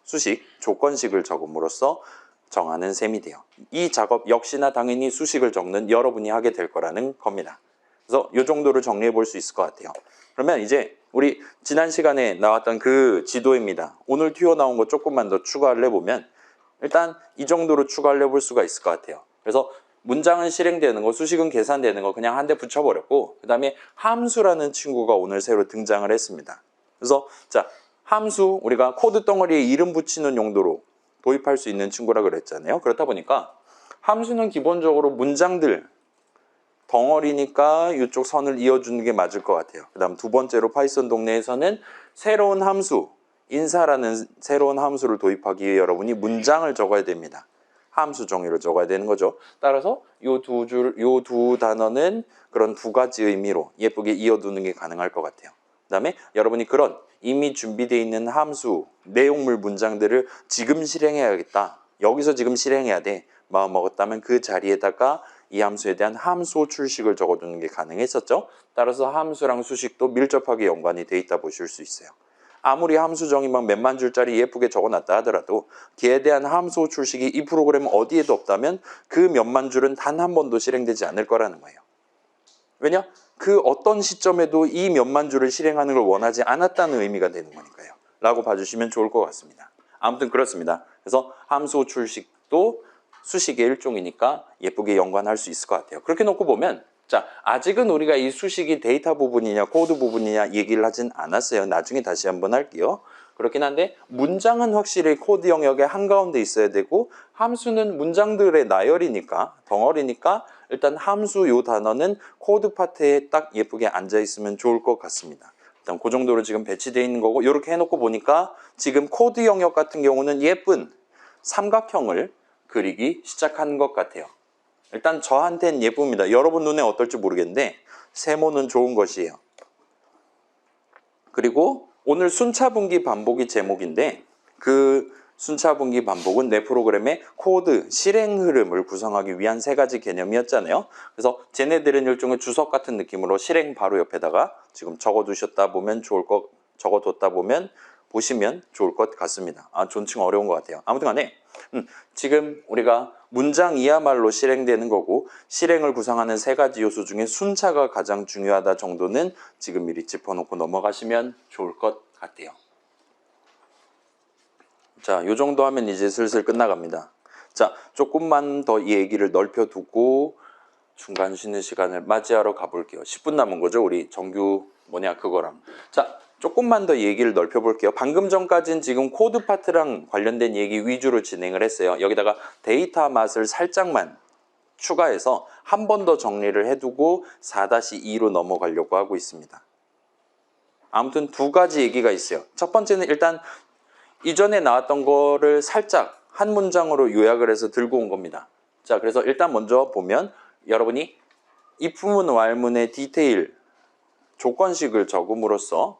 S1: 수식, 조건식을 적음으로써 정하는 셈이 돼요. 이 작업 역시나 당연히 수식을 적는 여러분이 하게 될 거라는 겁니다. 그래서 이 정도로 정리해 볼 수 있을 것 같아요. 그러면 이제 우리 지난 시간에 나왔던 그 지도입니다. 오늘 튀어나온 거 조금만 더 추가를 해보면 일단 이 정도로 추가를 해볼 수가 있을 것 같아요. 그래서 문장은 실행되는 거, 수식은 계산되는 거 그냥 한 대 붙여버렸고, 그 다음에 함수라는 친구가 오늘 새로 등장을 했습니다. 그래서 자, 함수 우리가 코드 덩어리에 이름 붙이는 용도로 도입할 수 있는 친구라 그랬잖아요. 그렇다 보니까 함수는 기본적으로 문장들 덩어리니까 이쪽 선을 이어주는 게 맞을 것 같아요. 그 다음 두 번째로 파이썬 동네에서는 새로운 함수, 인사라는 새로운 함수를 도입하기 위해 여러분이 문장을 적어야 됩니다. 함수 종류를 적어야 되는 거죠. 따라서 요 두 단어는 그런 두 가지 의미로 예쁘게 이어두는 게 가능할 것 같아요. 그 다음에 여러분이 그런 이미 준비되어 있는 함수, 내용물 문장들을 지금 실행해야겠다. 여기서 지금 실행해야 돼. 마음 먹었다면 그 자리에다가 이 함수에 대한 함수 출식을 적어두는 게 가능했었죠. 따라서 함수랑 수식도 밀접하게 연관이 돼 있다 보실 수 있어요. 아무리 함수 정의 막 몇만 줄짜리 예쁘게 적어놨다 하더라도 걔에 대한 함수 출식이 이 프로그램 어디에도 없다면 그 몇만 줄은 단 한 번도 실행되지 않을 거라는 거예요. 왜냐? 그 어떤 시점에도 이 몇만 줄을 실행하는 걸 원하지 않았다는 의미가 되는 거니까요. 라고 봐주시면 좋을 것 같습니다. 아무튼 그렇습니다. 그래서 함수 출식도 수식의 일종이니까 예쁘게 연관할 수 있을 것 같아요. 그렇게 놓고 보면 자, 아직은 우리가 이 수식이 데이터 부분이냐 코드 부분이냐 얘기를 하진 않았어요. 나중에 다시 한번 할게요. 그렇긴 한데 문장은 확실히 코드 영역의 한가운데 있어야 되고 함수는 문장들의 나열이니까 덩어리니까 일단 함수 요 단어는 코드 파트에 딱 예쁘게 앉아 있으면 좋을 것 같습니다. 일단 그 정도로 지금 배치되어 있는 거고 이렇게 해놓고 보니까 지금 코드 영역 같은 경우는 예쁜 삼각형을 그리기 시작한 것 같아요. 일단 저한테는 예쁩니다. 여러분 눈에 어떨지 모르겠는데 세모는 좋은 것이에요. 그리고 오늘 순차분기 반복이 제목인데 그 순차분기 반복은 내 프로그램의 코드 실행 흐름을 구성하기 위한 세 가지 개념이었잖아요. 그래서 쟤네들은 일종의 주석 같은 느낌으로 실행 바로 옆에다가 지금 적어두셨다 보면 적어뒀다 보면 보시면 좋을 것 같습니다. 존칭 어려운 것 같아요. 아무튼 간에 지금 우리가 문장이야말로 실행되는 거고 실행을 구성하는 세 가지 요소 중에 순차가 가장 중요하다 정도는 지금 미리 짚어놓고 넘어가시면 좋을 것 같아요. 자, 요 정도 하면 이제 슬슬 끝나갑니다. 자, 조금만 더 이 얘기를 넓혀두고 중간 쉬는 시간을 맞이하러 가볼게요. 10분 남은 거죠? 우리 정규 그거랑. 자, 조금만 더 얘기를 넓혀볼게요. 방금 전까지는 지금 코드 파트랑 관련된 얘기 위주로 진행을 했어요. 여기다가 데이터 맛을 살짝만 추가해서 한 번 더 정리를 해두고 4-2로 넘어가려고 하고 있습니다. 아무튼 두 가지 얘기가 있어요. 첫 번째는 일단 이전에 나왔던 거를 살짝 한 문장으로 요약을 해서 들고 온 겁니다. 자, 그래서 일단 먼저 보면 여러분이 if문 while문의 디테일 조건식을 적음으로써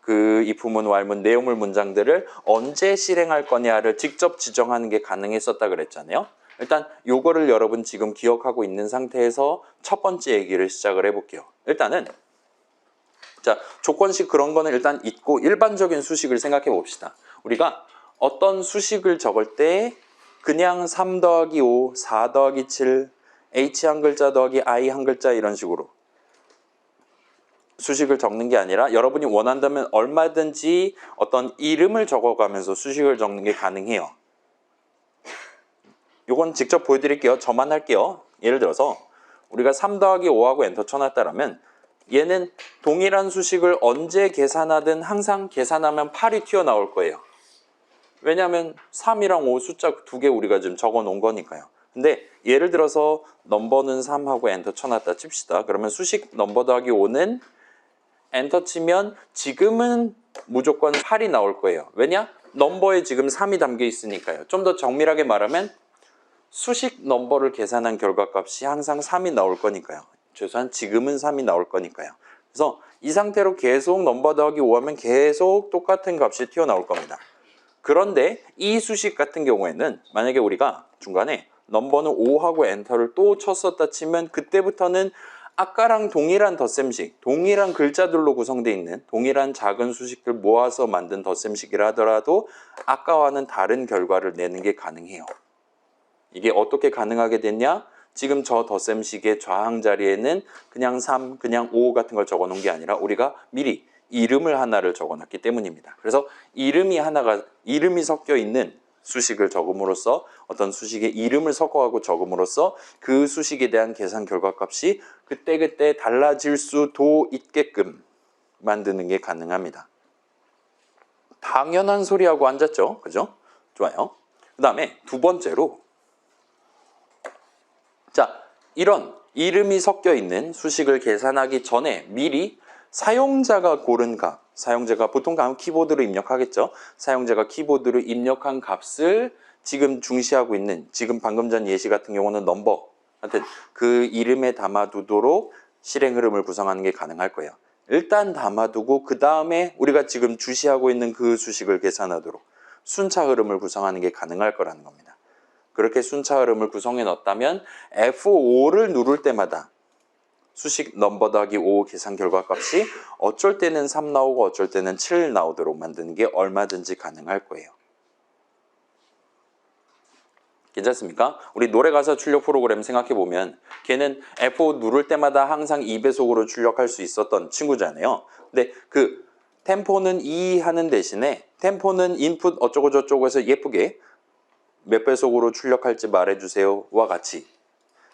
S1: 그 if문 while문 내용물 문장들을 언제 실행할 거냐를 직접 지정하는 게 가능했었다 그랬잖아요. 일단 요거를 여러분 지금 기억하고 있는 상태에서 첫 번째 얘기를 시작을 해볼게요. 일단은 자, 조건식 그런 거는 일단 잊고 일반적인 수식을 생각해 봅시다. 우리가 어떤 수식을 적을 때 그냥 3 더하기 5, 4 더하기 7, H 한 글자 더하기 I 한 글자 이런 식으로 수식을 적는 게 아니라 여러분이 원한다면 얼마든지 어떤 이름을 적어가면서 수식을 적는 게 가능해요. 요건 직접 보여드릴게요. 저만 할게요. 예를 들어서 우리가 3 더하기 5하고 엔터 쳐놨다라면 얘는 동일한 수식을 언제 계산하든 항상 계산하면 8이 튀어나올 거예요. 왜냐하면 3이랑 5 숫자 두 개 우리가 지금 적어 놓은 거니까요. 근데 예를 들어서 넘버는 3하고 엔터 쳐놨다 칩시다. 그러면 수식 넘버 더하기 5는 엔터 치면 지금은 무조건 8이 나올 거예요. 왜냐? 넘버에 지금 3이 담겨 있으니까요. 좀 더 정밀하게 말하면 수식 넘버를 계산한 결과값이 항상 3이 나올 거니까요. 최소한 지금은 3이 나올 거니까요. 그래서 이 상태로 계속 넘버 더하기 5 하면 계속 똑같은 값이 튀어나올 겁니다. 그런데 이 수식 같은 경우에는 만약에 우리가 중간에 넘버는 5하고 엔터를 또 쳤었다 치면 그때부터는 아까랑 동일한 덧셈식, 동일한 글자들로 구성되어 있는 동일한 작은 수식들 모아서 만든 덧셈식이라 하더라도 아까와는 다른 결과를 내는 게 가능해요. 이게 어떻게 가능하게 됐냐? 지금 저 덧셈식의 좌항 자리에는 그냥 3, 그냥 5 같은 걸 적어 놓은 게 아니라 우리가 미리 이름을 하나를 적어 놨기 때문입니다. 그래서 이름이 섞여 있는 수식을 적음으로써 어떤 수식의 이름을 섞어가고 적음으로써 그 수식에 대한 계산 결과값이 그때그때 달라질 수도 있게끔 만드는 게 가능합니다. 당연한 소리하고 앉았죠? 그죠? 좋아요. 그 다음에 두 번째로 자, 이런 이름이 섞여 있는 수식을 계산하기 전에 미리 사용자가 고른 값, 사용자가 보통 키보드로 입력하겠죠. 사용자가 키보드로 입력한 값을 지금 중시하고 있는 지금 방금 전 예시 같은 경우는 넘버 하여튼 그 이름에 담아두도록 실행 흐름을 구성하는 게 가능할 거예요. 일단 담아두고 그 다음에 우리가 지금 주시하고 있는 그 수식을 계산하도록 순차 흐름을 구성하는 게 가능할 거라는 겁니다. 그렇게 순차 흐름을 구성해 넣었다면 F5를 누를 때마다 수식 넘버 더하기 5 계산 결과값이 어쩔 때는 3 나오고 어쩔 때는 7 나오도록 만드는 게 얼마든지 가능할 거예요. 괜찮습니까? 우리 노래가사 출력 프로그램 생각해보면 걔는 F5 누를 때마다 항상 2배속으로 출력할 수 있었던 친구잖아요. 근데 그 템포는 2 하는 대신에 템포는 인풋 어쩌고 저쩌고 해서 예쁘게 몇 배속으로 출력할지 말해주세요와 같이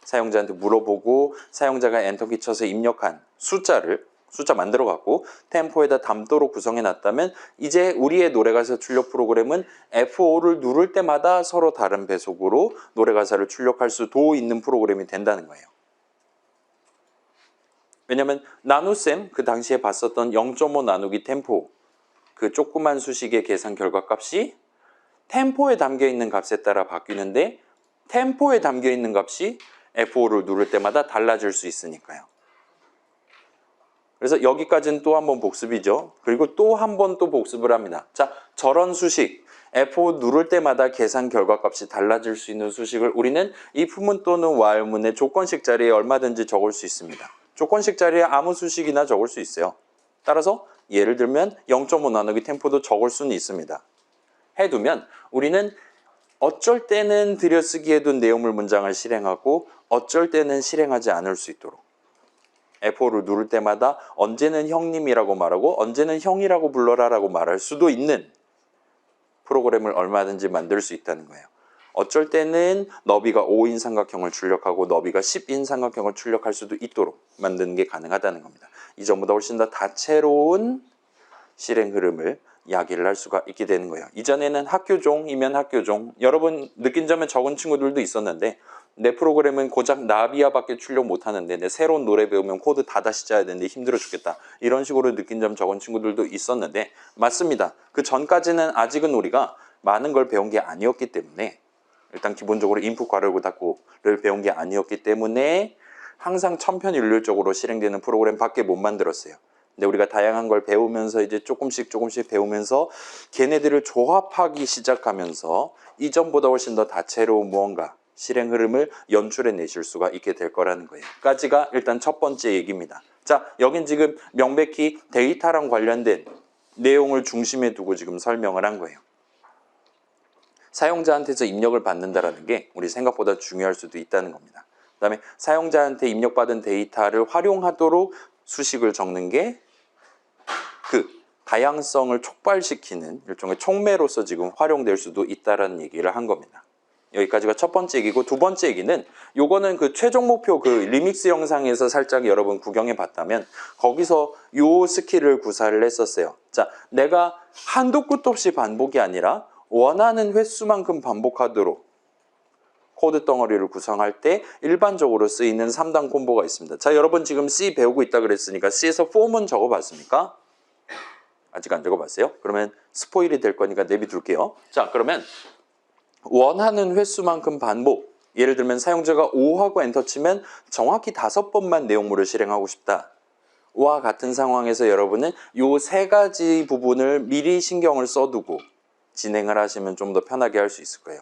S1: 사용자한테 물어보고 사용자가 엔터키 쳐서 입력한 숫자를 숫자 만들어 갖고 템포에다 담도록 구성해 놨다면 이제 우리의 노래가사 출력 프로그램은 F5를 누를 때마다 서로 다른 배속으로 노래가사를 출력할 수도 있는 프로그램이 된다는 거예요. 왜냐면 나눗셈 그 당시에 봤었던 0.5 나누기 템포 그 조그만 수식의 계산 결과값이 템포에 담겨있는 값에 따라 바뀌는데 템포에 담겨있는 값이 F5를 누를 때마다 달라질 수 있으니까요. 그래서 여기까지는 또 한 번 복습이죠. 그리고 또 한 번 또 복습을 합니다. 자, 저런 수식 F5 누를 때마다 계산 결과값이 달라질 수 있는 수식을 우리는 if문 또는 while문의 조건식 자리에 얼마든지 적을 수 있습니다. 조건식 자리에 아무 수식이나 적을 수 있어요. 따라서 예를 들면 0.5 나누기 템포도 적을 수는 있습니다. 해두면 우리는 어쩔 때는 들여쓰기에 둔 내용물 문장을 실행하고 어쩔 때는 실행하지 않을 수 있도록 F5를 누를 때마다 언제는 형님이라고 말하고 언제는 형이라고 불러라라고 말할 수도 있는 프로그램을 얼마든지 만들 수 있다는 거예요. 어쩔 때는 너비가 5인 삼각형을 출력하고 너비가 10인 삼각형을 출력할 수도 있도록 만드는 게 가능하다는 겁니다. 이 점보다 훨씬 더 다채로운 실행 흐름을 이야기를 할 수가 있게 되는 거예요. 이전에는 학교종이면 학교종, 여러분 느낀 점에 적은 친구들도 있었는데 내 프로그램은 고작 나비아밖에 출력 못하는데 내 새로운 노래 배우면 코드 다 다시 짜야 되는데 힘들어 죽겠다. 이런 식으로 느낀 점 적은 친구들도 있었는데 맞습니다. 그 전까지는 아직은 우리가 많은 걸 배운 게 아니었기 때문에 일단 기본적으로 인풋 괄호 닫고를 배운 게 아니었기 때문에 항상 천편일률적으로 실행되는 프로그램 밖에 못 만들었어요. 근데 우리가 다양한 걸 배우면서 이제 조금씩 배우면서 걔네들을 조합하기 시작하면서 이전보다 훨씬 더 다채로운 무언가 실행 흐름을 연출해 내실 수가 있게 될 거라는 거예요. 까지가 일단 첫 번째 얘기입니다. 자, 여긴 지금 명백히 데이터랑 관련된 내용을 중심에 두고 지금 설명을 한 거예요. 사용자한테서 입력을 받는다라는 게 우리 생각보다 중요할 수도 있다는 겁니다. 그 다음에 사용자한테 입력받은 데이터를 활용하도록 수식을 적는 게 그 다양성을 촉발시키는 일종의 촉매로서 지금 활용될 수도 있다는 얘기를 한 겁니다. 여기까지가 첫 번째 얘기고 두 번째 얘기는 요거는 그 최종 목표 그 리믹스 영상에서 살짝 여러분 구경해 봤다면 거기서 요 스킬을 구사를 했었어요. 자, 내가 한도 끝도 없이 반복이 아니라 원하는 횟수만큼 반복하도록 코드 덩어리를 구성할 때 일반적으로 쓰이는 3단 콤보가 있습니다. 자, 여러분 지금 C 배우고 있다 그랬으니까 C에서 폼은 적어봤습니까? 아직 안 적어봤어요? 그러면 스포일이 될 거니까 내비둘게요. 자, 그러면 원하는 횟수만큼 반복. 예를 들면 사용자가 5하고 엔터 치면 정확히 5번만 내용물을 실행하고 싶다. 와 같은 상황에서 여러분은 요 세 가지 부분을 미리 신경을 써두고 진행을 하시면 좀 더 편하게 할 수 있을 거예요.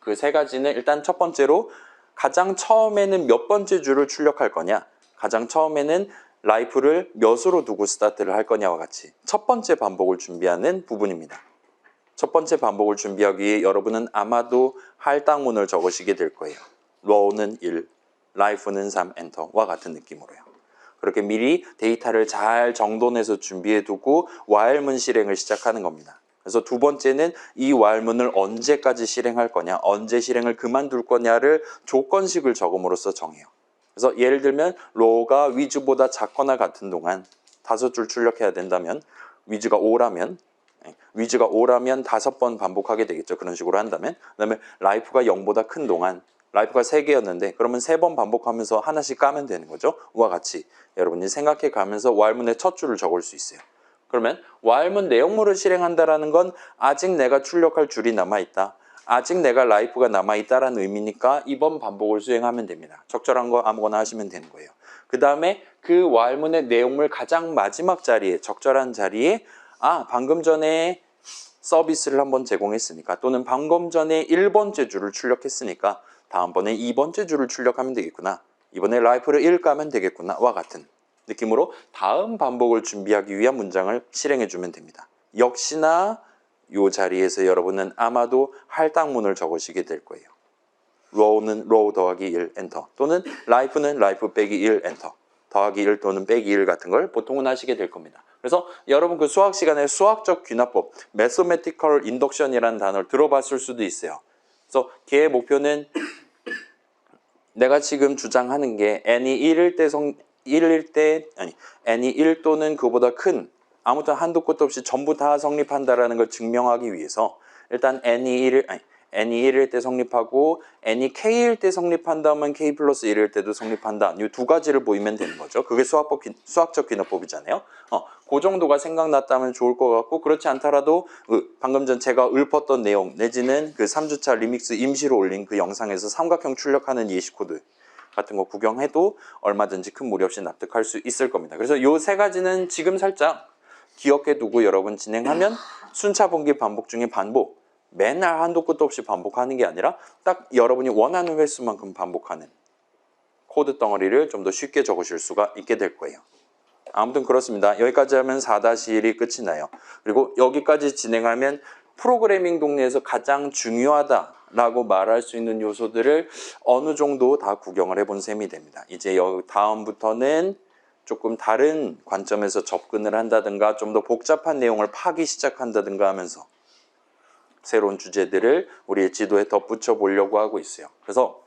S1: 그 세 가지는 일단 첫 번째로 가장 처음에는 몇 번째 줄을 출력할 거냐, 가장 처음에는 라이프를 몇으로 두고 스타트를 할 거냐와 같이 첫 번째 반복을 준비하는 부분입니다. 첫 번째 반복을 준비하기 위해 여러분은 아마도 할당문을 적으시게 될 거예요. row는 1, life는 3, enter와 같은 느낌으로요. 그렇게 미리 데이터를 잘 정돈해서 준비해 두고 while문 실행을 시작하는 겁니다. 그래서 두 번째는 이 while문을 언제까지 실행할 거냐, 언제 실행을 그만둘 거냐를 조건식을 적음으로써 정해요. 그래서 예를 들면 row가 with보다 작거나 같은 동안 5줄 출력해야 된다면 with가 5라면 5번 반복하게 되겠죠. 그런 식으로 한다면. 그 다음에 life가 0보다 큰 동안 life가 3개였는데 그러면 3번 반복하면서 하나씩 까면 되는 거죠. 와 같이 여러분이 생각해 가면서 while문의 첫 줄을 적을 수 있어요. 그러면 while문 내용물을 실행한다는 건 아직 내가 출력할 줄이 남아있다. 아직 내가 life가 남아있다라는 의미니까 이번 반복을 수행하면 됩니다. 적절한 거 아무거나 하시면 되는 거예요. 그 다음에 그 while문의 내용물 가장 마지막 자리에, 적절한 자리에 방금 전에 서비스를 한번 제공했으니까 또는 방금 전에 1번째 줄을 출력했으니까 다음번에 2번째 줄을 출력하면 되겠구나. 이번에 life를 1 까면 되겠구나. 와 같은 느낌으로 다음 반복을 준비하기 위한 문장을 실행해주면 됩니다. 역시나 이 자리에서 여러분은 아마도 할당문을 적으시게 될 거예요. row는 row 더하기 1 엔터 또는 life는 life 빼기 1 엔터 더하기 1 또는 빼기 1 같은 걸 보통은 하시게 될 겁니다. 그래서 여러분 그 수학 시간에 수학적 귀납법, mathematical induction이라는 단어를 들어봤을 수도 있어요. 그래서 걔의 목표는 내가 지금 주장하는 게 n이 1일 때 아니 n이 1 또는 그보다 큰 아무튼 한도 끝도 없이 전부 다 성립한다라는 걸 증명하기 위해서 일단 n이 1일 때 성립하고 n이 k일 때 성립한다면 k 플러스 1일 때도 성립한다. 이 두 가지를 보이면 되는 거죠. 그게 수학적 귀납법이잖아요. 그 정도가 생각났다면 좋을 것 같고 그렇지 않더라도 방금 전 제가 읊었던 내용 내지는 그 3주차 리믹스 임시로 올린 그 영상에서 삼각형 출력하는 예시 코드 같은 거 구경해도 얼마든지 큰 무리 없이 납득할 수 있을 겁니다. 그래서 이 세 가지는 지금 살짝 기억해 두고 여러분 진행하면 순차 분기 반복 중에 반복 맨날 한도 끝도 없이 반복하는 게 아니라 딱 여러분이 원하는 횟수만큼 반복하는 코드 덩어리를 좀 더 쉽게 적으실 수가 있게 될 거예요. 아무튼 그렇습니다. 여기까지 하면 4-1이 끝이 나요. 그리고 여기까지 진행하면 프로그래밍 동네에서 가장 중요하다라고 말할 수 있는 요소들을 어느 정도 다 구경을 해본 셈이 됩니다. 이제 다음부터는 조금 다른 관점에서 접근을 한다든가 좀 더 복잡한 내용을 파기 시작한다든가 하면서 새로운 주제들을 우리의 지도에 덧붙여 보려고 하고 있어요. 그래서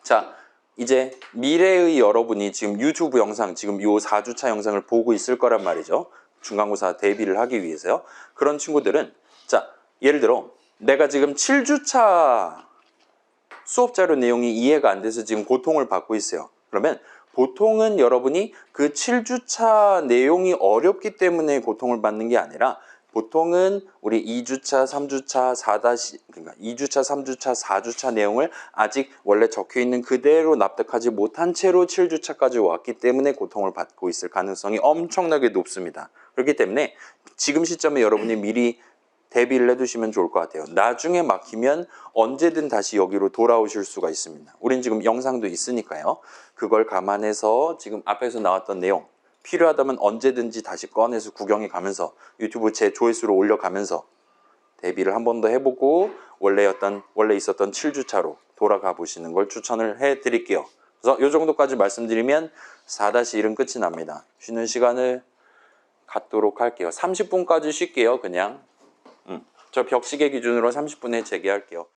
S1: 자 이제 미래의 여러분이 지금 유튜브 영상 지금 요 4주차 영상을 보고 있을 거란 말이죠. 중간고사 대비를 하기 위해서요. 그런 친구들은 자 예를 들어 내가 지금 7주차 수업 자료 내용이 이해가 안 돼서 지금 고통을 받고 있어요. 그러면 보통은 여러분이 그 7주차 내용이 어렵기 때문에 고통을 받는 게 아니라 보통은 우리 2주차, 3주차, 4- 그러니까 2주차, 3주차, 4주차 내용을 아직 원래 적혀 있는 그대로 납득하지 못한 채로 7주차까지 왔기 때문에 고통을 받고 있을 가능성이 엄청나게 높습니다. 그렇기 때문에 지금 시점에 여러분이 미리 대비를 해두시면 좋을 것 같아요. 나중에 막히면 언제든 다시 여기로 돌아오실 수가 있습니다. 우린 지금 영상도 있으니까요. 그걸 감안해서 지금 앞에서 나왔던 내용 필요하다면 언제든지 다시 꺼내서 구경해 가면서 유튜브 제 조회수로 올려가면서 대비를 한 번 더 해보고 원래 있었던 7주차로 돌아가 보시는 걸 추천을 해드릴게요. 그래서 이 정도까지 말씀드리면 4-1은 끝이 납니다. 쉬는 시간을 갖도록 할게요. 30분까지 쉴게요. 그냥 저 벽시계 기준으로 30분에 재개할게요.